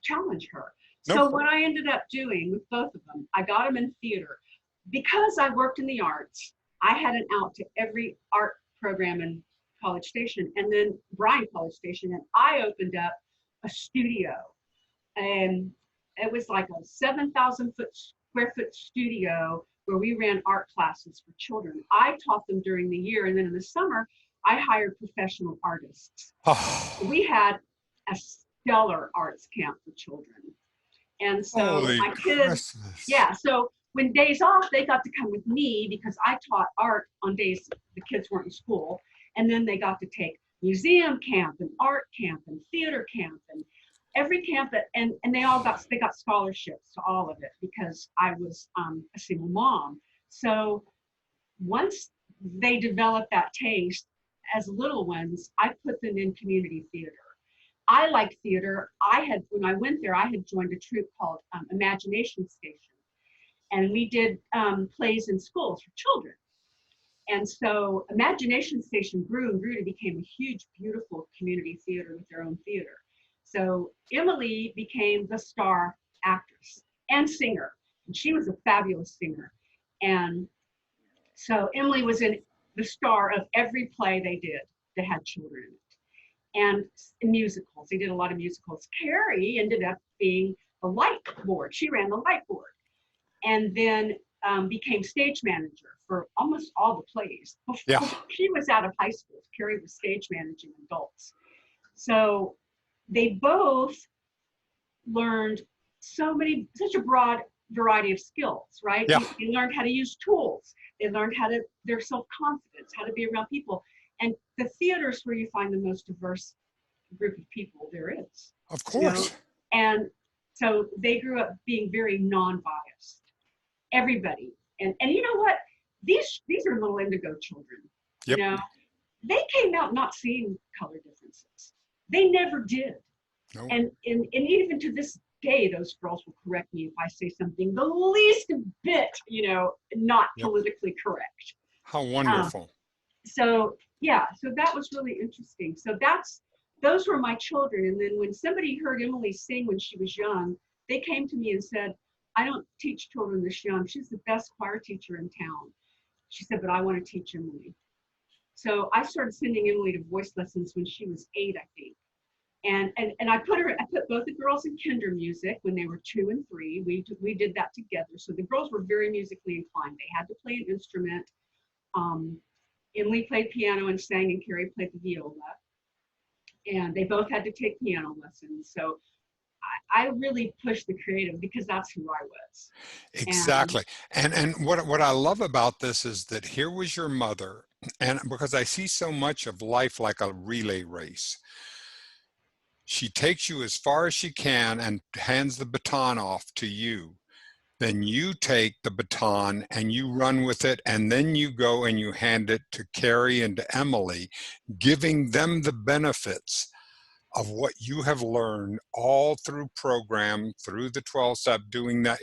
B: challenge her.
A: Nope.
B: So what I ended up doing with both of them, I got them in theater. Because I worked in the arts, I had an out to every art program in College Station and then Bryan College Station, and I opened up a studio. And it was like a 7,000 square foot studio where we ran art classes for children. I taught them during the year, and then in the summer, I hired professional artists. We had a stellar arts camp for children. And so
A: Holy
B: my kids,
A: Christmas.
B: yeah, so when days off, they got to come with me because I taught art on days the kids weren't in school. And then they got to take museum camp and art camp and theater camp and every camp that, and they got scholarships to all of it because I was a single mom. So once they developed that taste as little ones, I put them in community theater. I like theater. When I went there, I had joined a troupe called Imagination Station. And we did plays in schools for children. And so Imagination Station grew and grew to become a huge, beautiful community theater with their own theater. So Emily became the star actress and singer. And she was a fabulous singer. And so Emily was in the star of every play they did that had children in it. And musicals, they did a lot of musicals. Carrie ended up being the light board. She ran the light board. And then became stage manager for almost all the plays.
A: Yeah.
B: She was out of high school. Carrie was stage managing adults. So they both learned such a broad variety of skills, right?
A: Yeah.
B: They learned how to use tools. They learned their self-confidence, how to be around people. And the theater's where you find the most diverse group of people there is.
A: Of course.
B: You know? And so they grew up being very non-biased. Everybody. And you know what? These are little indigo children.
A: Yep.
B: You know, they came out not seeing color differences. They never did.
A: No.
B: And even to this day, those girls will correct me if I say something the least bit, you know, not politically correct.
A: How wonderful.
B: So that was really interesting. So those were my children. And then when somebody heard Emily sing when she was young, they came to me and said, I don't teach children this young. She's the best choir teacher in town. She said, but I want to teach Emily. So I started sending Emily to voice lessons when she was 8, I think. And I put both the girls in kinder music when they were 2 and 3. We did that together. So the girls were very musically inclined. They had to play an instrument. Emily played piano and sang, and Carrie played the viola. And they both had to take piano lessons. So I really pushed the creative because that's who I was.
A: Exactly. And what I love about this is that here was your mother, and because I see so much of life like a relay race. She takes you as far as she can and hands the baton off to you. Then you take the baton and you run with it, and then you go and you hand it to Carrie and to Emily, giving them the benefits of what you have learned all through program, through the 12-step, doing that,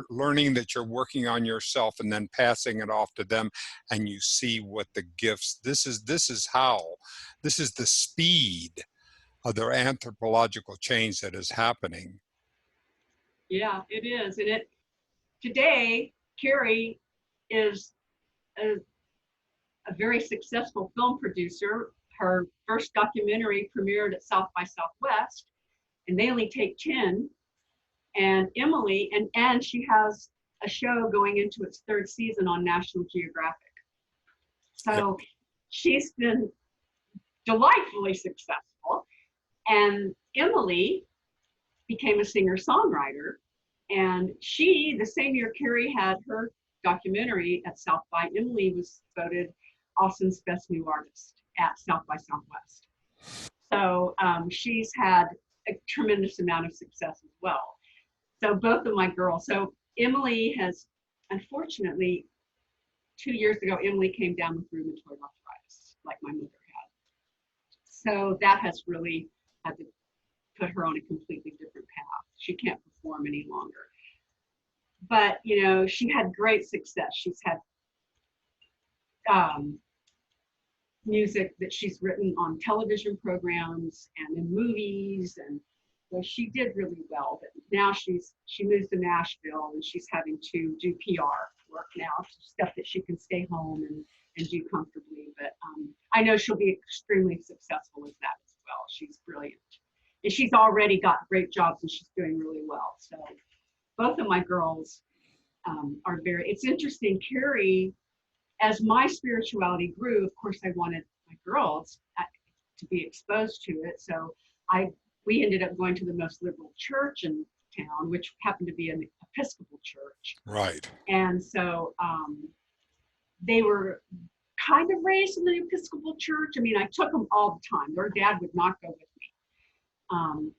A: learning that you're working on yourself and then passing it off to them, and you see what the gifts, this is the speed the anthropological change that is happening.
B: Yeah, it is. And today, Carrie is a, a very successful film producer. Her first documentary premiered at South by Southwest, and they only take 10. And Emily, and she has a show going into its 3rd season on National Geographic.
A: Yep.
B: So she's been delightfully successful. And Emily became a singer-songwriter. And she, the same year Carrie had her documentary at South by, Emily was voted Austin's Best New Artist at South by Southwest. So she's had a tremendous amount of success as well. So both of my girls. So Emily has, unfortunately, 2 years ago, Emily came down with rheumatoid arthritis, like my mother had. So that has really had to put her on a completely different path. She can't perform any longer. But, you know, she had great success. She's had music that she's written on television programs and in movies, and so she did really well. But now she moves to Nashville, and she's having to do PR work now, stuff that she can stay home and do comfortably. But I know she'll be extremely successful as that as well. She's brilliant, and she's already got great jobs, and she's doing really well. So both of my girls are very. It's interesting, Carrie. As my spirituality grew, of course, I wanted my girls to be exposed to it. So we ended up going to the most liberal church in town, which happened to be an Episcopal church.
A: Right.
B: And so they were kind of raised in the Episcopal church. I mean, I took them all the time. Their dad would not go with me.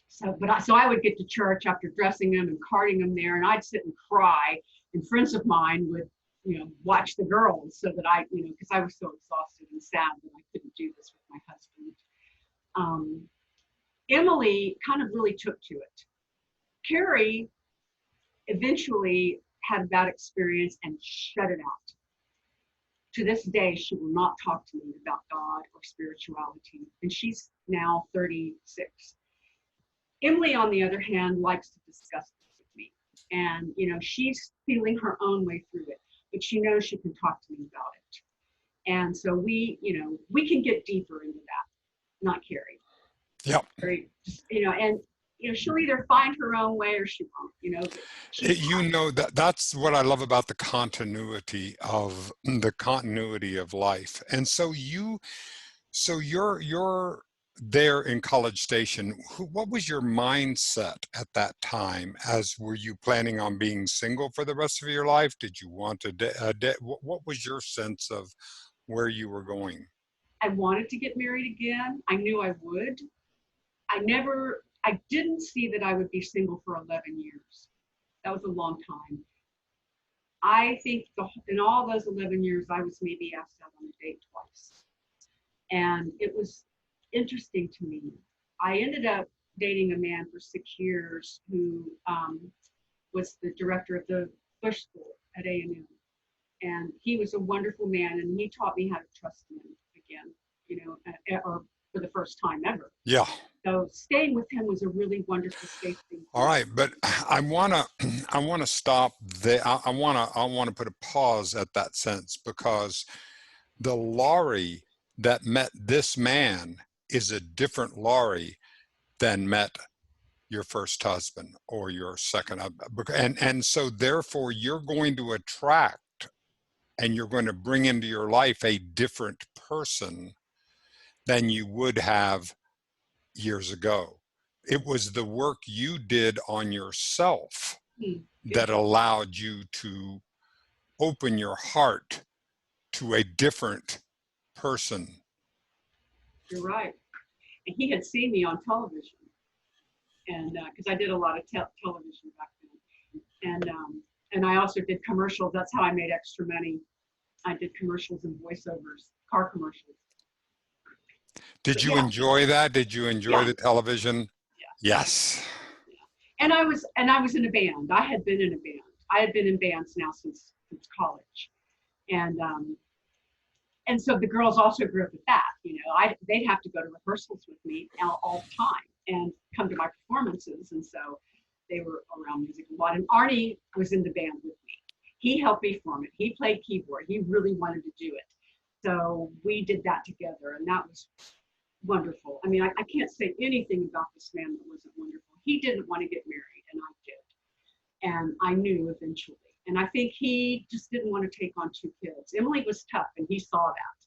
B: So I would get to church after dressing them and carting them there, and I'd sit and cry. And friends of mine would, you know, watch the girls so that I, you know, because I was so exhausted and sad that I couldn't do this with my husband. Emily kind of really took to it. Carrie eventually had a bad experience and shut it out. To this day, she will not talk to me about God or spirituality, and she's now 36. Emily, on the other hand, likes to discuss this with me, and, you know, she's feeling her own way through it, but she knows she can talk to me about it. And so we can get deeper into that, not Carrie.
A: Yep.
B: Carrie, you know, and, you know, she'll either find her own way or she won't, you know.
A: You know, that's what I love about the continuity of life. And so you're there in College Station. What was your mindset at that time? Were you planning on being single for the rest of your life? Did you want to what was your sense of where you were going?
B: I wanted to get married again. I knew I would. I didn't see that I would be single for 11 years. That was a long time. I think in all those 11 years, I was maybe asked out on a date twice. And it was interesting to me. I ended up dating a man for 6 years who was the director of the Bush School at A&M. And he was a wonderful man, and he taught me how to trust men again, you know, or for the first time ever.
A: Yeah.
B: So staying with him was a really wonderful, safe thing.
A: All right, but I wanna stop there. I wanna put a pause at that sense, because the Laurie that met this man is a different Laurie than met your first husband or your second, and so therefore you're going to attract and you're going to bring into your life a different person than you would have years ago. It was the work you did on yourself that allowed you to open your heart to a different person.
B: You're right. And he had seen me on television, and because I did a lot of television back then, and I also did commercials. That's how I made extra money. I did commercials and voiceovers, car commercials.
A: Did you enjoy that? Did you enjoy the television?
B: Yeah.
A: Yes.
B: Yeah. And I was in a band. I had been in a band. I had been in bands now since college, and And so the girls also grew up with that. They'd have to go to rehearsals with me all the time and come to my performances. And so they were around music a lot. And Arnie was in the band with me. He helped me form it. He played keyboard. He really wanted to do it. So we did that together, and that was wonderful. I mean, I can't say anything about this man that wasn't wonderful. He didn't want to get married, and I did. And I knew eventually. And I think he just didn't want to take on 2 kids. Emily was tough, and he saw that.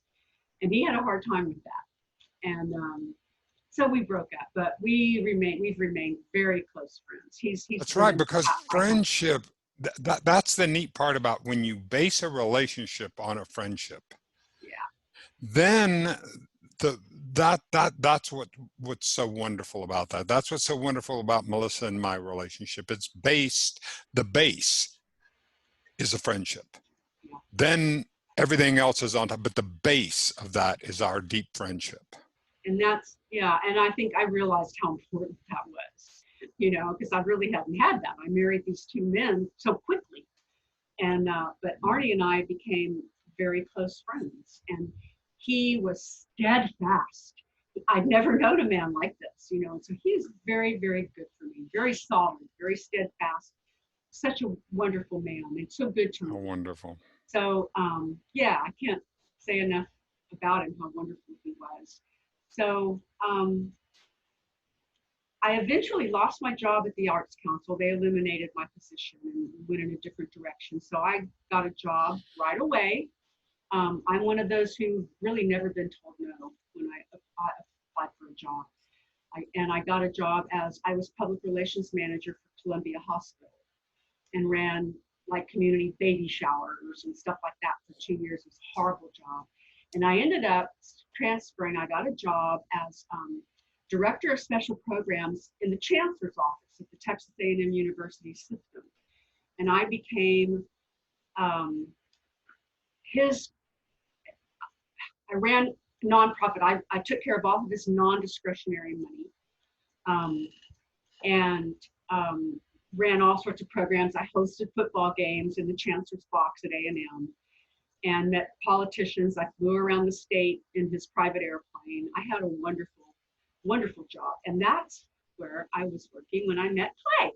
B: And he had a hard time with that. And so we broke up, but we've remained very close friends. He's
A: That's right, because friendship, that's the neat part about when you base a relationship on a friendship.
B: Yeah.
A: Then that's what's so wonderful about that. That's what's so wonderful about Melissa and my relationship. It's based, the base is a friendship.
B: Yeah.
A: Then everything else is on top, but the base of that is our deep friendship.
B: And and I think I realized how important that was, because I really hadn't had that. I married these 2 men so quickly. And, but Arnie and I became very close friends, and he was steadfast. I'd never known a man like this, and so he was very, very good for me, very solid, very steadfast, such a wonderful man, and so good to me.
A: Oh, wonderful.
B: So, yeah, I can't say enough about him, how wonderful he was. So, I eventually lost my job at the Arts Council. They eliminated my position and went in a different direction. So I got a job right away. I'm one of those who really never been told no when I applied for a job. I got a job as I was public relations manager for Columbia Hospital and ran like community baby showers and stuff like that for 2 years. It was a horrible job. And I ended up transferring. I got a job as Director of Special Programs in the Chancellor's Office at the Texas A&M University System. And I became I ran nonprofit. I took care of all of his non-discretionary money and ran all sorts of programs. I hosted football games in the Chancellor's Box at A&M and met politicians. I flew around the state in his private airplane. I had a wonderful, wonderful job. And that's where I was working when I met Clay.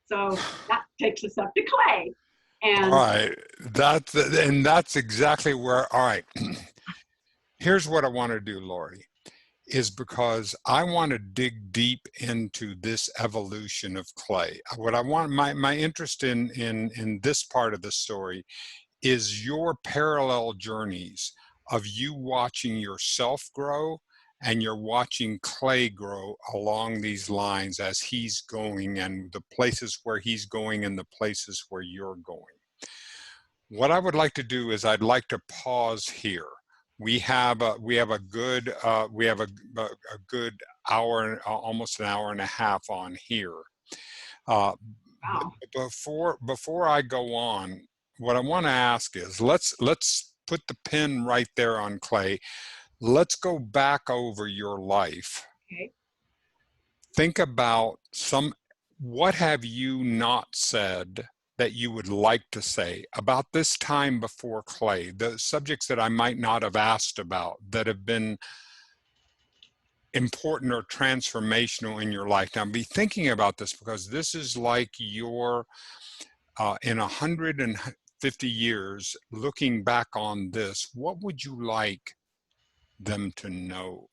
B: So that takes us up to Clay. And
A: all right, that's exactly where, all right. Here's what I want to do, Laurie, is because I want to dig deep into this evolution of Clay. What I want, my interest in this part of the story is your parallel journeys of you watching yourself grow and you're watching Clay grow along these lines as he's going, and the places where he's going and the places where you're going. What I would like to do is I'd like to pause here. We have a good hour, almost an hour and a half on here.
B: wow.
A: Before I go on, what I want to ask is let's put the pin right there on Clay. Let's go back over your life.
B: Okay.
A: Think about what have you not said that you would like to say about this time before Clay, the subjects that I might not have asked about that have been important or transformational in your life. Now be thinking about this, because this is like your, in 150 years, looking back on this, what would you like them to know?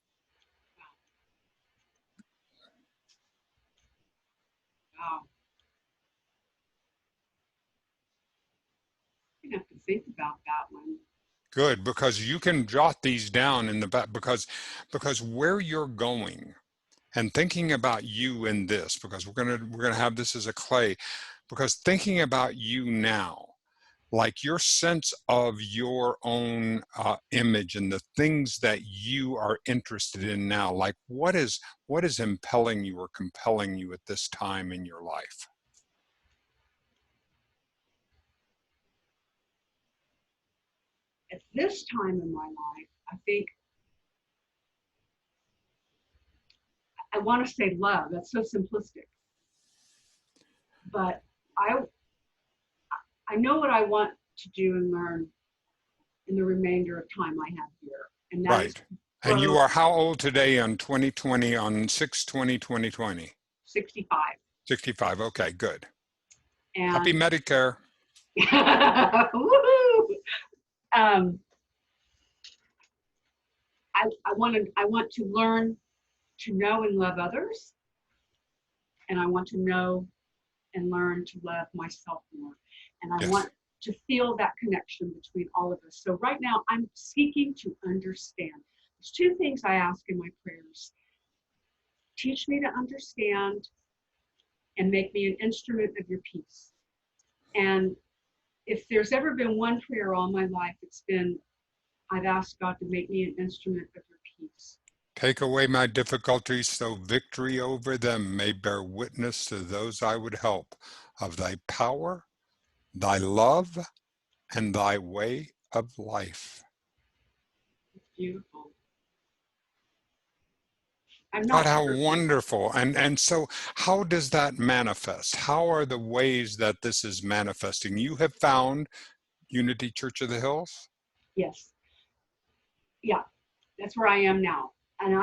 B: Wow. I have to think about that one.
A: Good, because you can jot these down in the back, because where you're going and thinking about you in this, because we're gonna have this as a Clay, because thinking about you now, like your sense of your own image and the things that you are interested in now, like what is impelling you or compelling you at this time in your life?
B: At this time in my life, I think I want to say love. That's so simplistic. But I know what I want to do and learn in the remainder of time I have here. And that is
A: Right. And you are how old today on 2020, on 6/20/2020?
B: 65.
A: 65. Okay, good. Happy
B: And
A: Medicare.
B: woohoo! Um, I want to learn to know and love others, and I want to know and learn to love myself more. And I
A: Yes.
B: want to feel that connection between all of us. So right now I'm seeking to understand. There's two things I ask in my prayers. Teach me to understand and make me an instrument of your peace. And if there's ever been one prayer all my life, it's been, I've asked God to make me an instrument of your peace.
A: Take away my difficulties, so victory over them may bear witness to those I would help of thy power, thy love, and thy way of life.
B: It's beautiful. I'm
A: God,
B: not
A: how
B: perfect.
A: wonderful. And so how does that manifest? How are the ways that this is manifesting? You have found Unity Church of the Hills?
B: Yes. Yeah, that's where I am now. And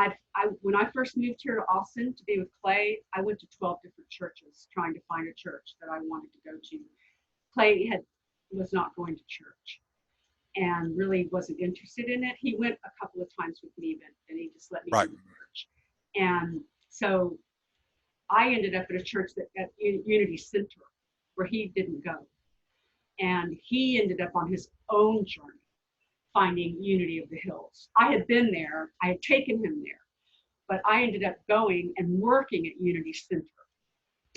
B: when I first moved here to Austin to be with Clay, I went to 12 different churches trying to find a church that I wanted to go to. Clay was not going to church and really wasn't interested in it. He went a couple of times with me, but then he just let me
A: Right.
B: do the church. And so I ended up at a church at Unity Center where he didn't go. And he ended up on his own journey finding Unity of the Hills. I had been there, I had taken him there, but I ended up going and working at Unity Center.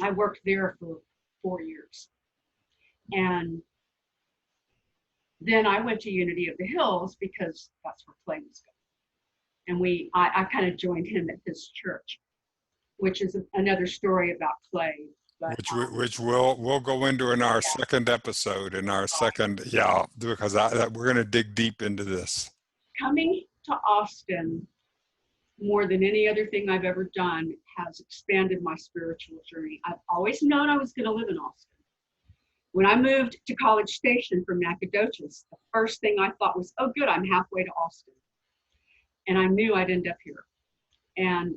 B: I worked there for 4 years. And then I went to Unity of the Hills because that's where Clay was going. And I kind of joined him at his church, which is another story about Clay. But
A: Which we'll go into in our
B: yeah,
A: second episode, in our second, because we're going to dig deep into this.
B: coming to Austin more than any other thing I've ever done has expanded my spiritual journey. I've always known I was going to live in Austin. When I moved to College Station from Nacogdoches, the first thing I thought was, oh, good, I'm halfway to Austin. And I knew I'd end up here. And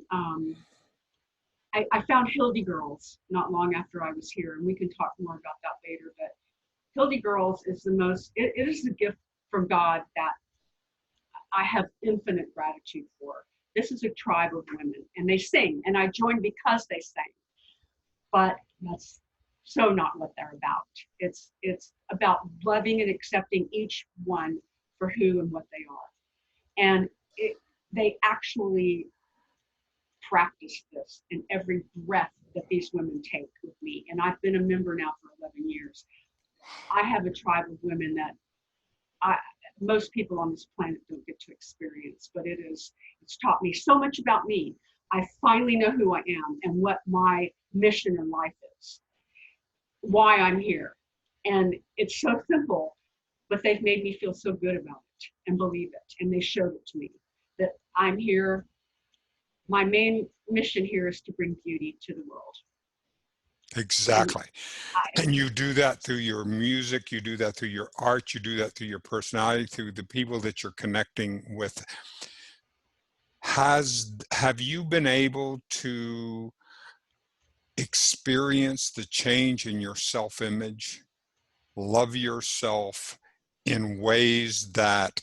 B: I found Hildy Girls not long after I was here, and we can talk more about that later. But Hildy Girls is it is a gift from God that I have infinite gratitude for. This is a tribe of women, and they sing, and I joined because they sang. But that's so not what they're about. It's about loving and accepting each one for who and what they are. And they actually practice this in every breath that these women take with me. And I've been a member now for 11 years. I have a tribe of women that most people on this planet don't get to experience, but it's taught me so much about me. I finally know who I am and what my mission in life is, why I'm here. And it's so simple, but they've made me feel so good about it and believe it. And they showed it to me that I'm here. My main mission here is to bring beauty to the world.
A: Exactly.
B: And
A: And you do that through your music, you do that through your art, you do that through your personality, through the people that you're connecting with. Have you been able to experience the change in your self-image, love yourself in ways that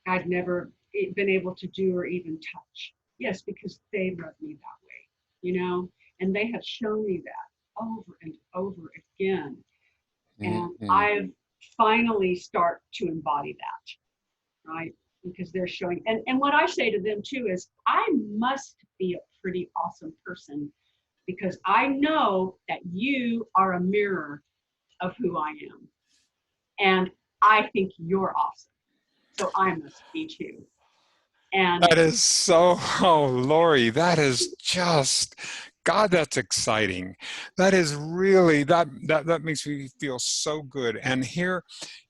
B: I've never been able to do or even touch? Yes, because they love me that way, and they have shown me that over and over again. And
A: Mhm.
B: I've finally start to embody that, right? Because they're showing, and what I say to them too is, I must be a pretty awesome person because I know that you are a mirror of who I am. And I think you're awesome. So I must be too. And
A: That is so, oh, Laurie, that is just, God, that's exciting. That is really, that makes me feel so good. And here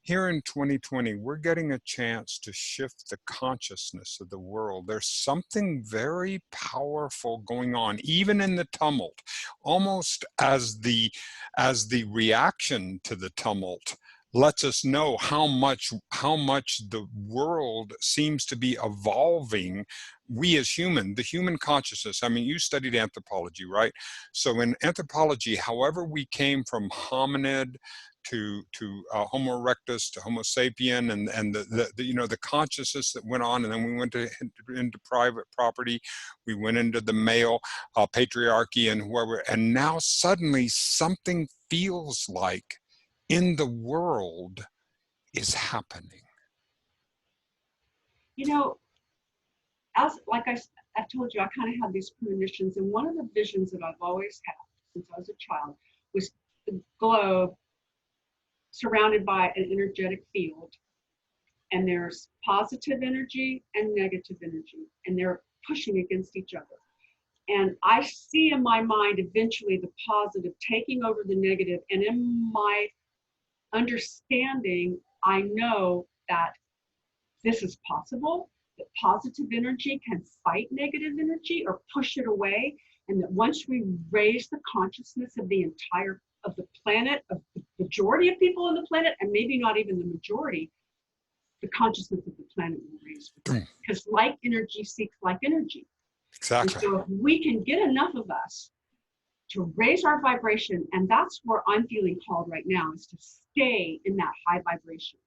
A: in 2020, we're getting a chance to shift the consciousness of the world. There's something very powerful going on, even in the tumult, almost as the reaction to the tumult. lets us know how much the world seems to be evolving. We as the human consciousness. I mean, you studied anthropology, right? So in anthropology, however we came from hominid to Homo erectus to Homo sapien, and the you know, the consciousness that went on, and then we went into private property, we went into the male patriarchy and whoever, and now suddenly something feels like in the world is happening.
B: You know, as like I've told you, I kind of have these premonitions, and one of the visions that I've always had since I was a child was the globe surrounded by an energetic field, and there's positive energy and negative energy, and they're pushing against each other. And I see in my mind eventually the positive taking over the negative, and in my understanding, I know that this is possible, that positive energy can fight negative energy or push it away, and that once we raise the consciousness of the entire of the planet, of the majority of people on the planet, and maybe not even the majority, the consciousness of the planet will raise. Because like energy seeks like energy.
A: Exactly.
B: And so if we can get enough of us to raise our vibration, and that's where I'm feeling called right now, is to stay in that high vibration.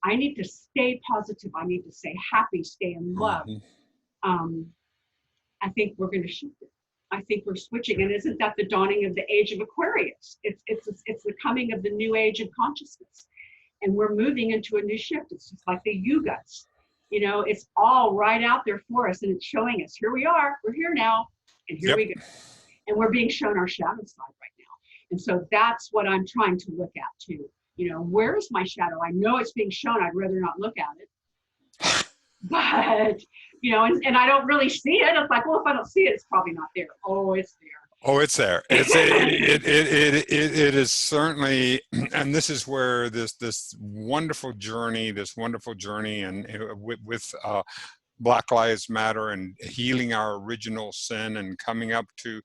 B: I need to stay positive. I need to stay happy, stay in love. I think we're going to shift it. I think we're switching. And isn't that the dawning of the age of Aquarius? It's the coming of the new age of consciousness. And we're moving into a new shift. It's just like the yugas. You know, it's all right out there for us, and it's showing us, here we are, we're here now, and here we go. And we're being shown our shadow side right now. And so that's what I'm trying to look at too. You know, where's my shadow? I know it's being shown. I'd rather not look at it. But, you know, and I don't really see it. It's like, well, if I don't see it, it's probably not there. Oh, it's there.
A: Oh, it's there. It is certainly, and this is where this wonderful journey, and with Black Lives Matter and healing our original sin, and coming up to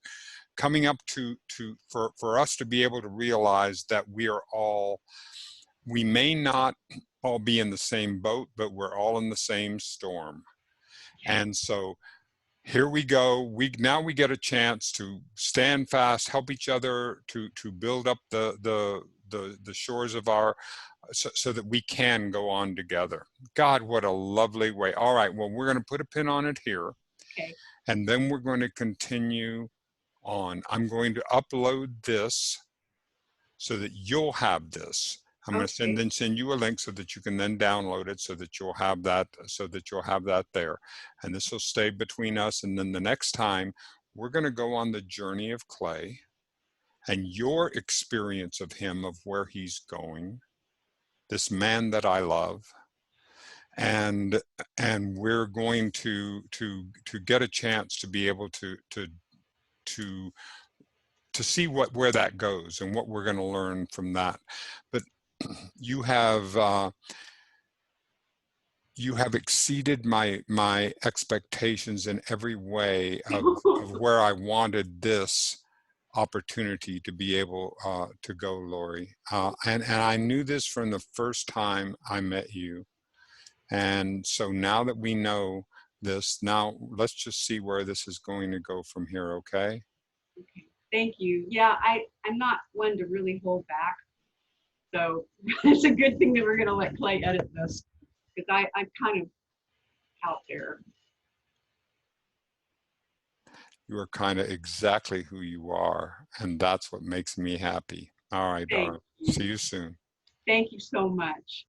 A: for us to be able to realize that we may not all be in the same boat, but we're all in the same storm. And so here we go. Now we get a chance to stand fast, help each other to build up the shores of our, so that we can go on together. God, what a lovely way. All right, well, we're going to put a pin on it here.
B: Okay.
A: And then we're going to continue on. I'm going to upload this so that you'll have this. I'm going to send you a link so that you can then download it, so that you'll have that, there. And this will stay between us. And then the next time, we're going to go on the journey of Clay and your experience of him, of where he's going, this man that I love. And we're going to get a chance to be able to see where that goes and what we're going to learn from that. But you have exceeded my expectations in every way of where I wanted this opportunity to be able to go, Laurie. And I knew this from the first time I met you. And so now that we know this, now let's just see where this is going to go from here, okay?
B: Okay. Thank you. Yeah, I'm not one to really hold back. So it's a good thing that we're going to let Clay edit this, because I'm kind of out there.
A: You are kind of exactly who you are, and that's what makes me happy. All right, darling. See you soon.
B: Thank you so much.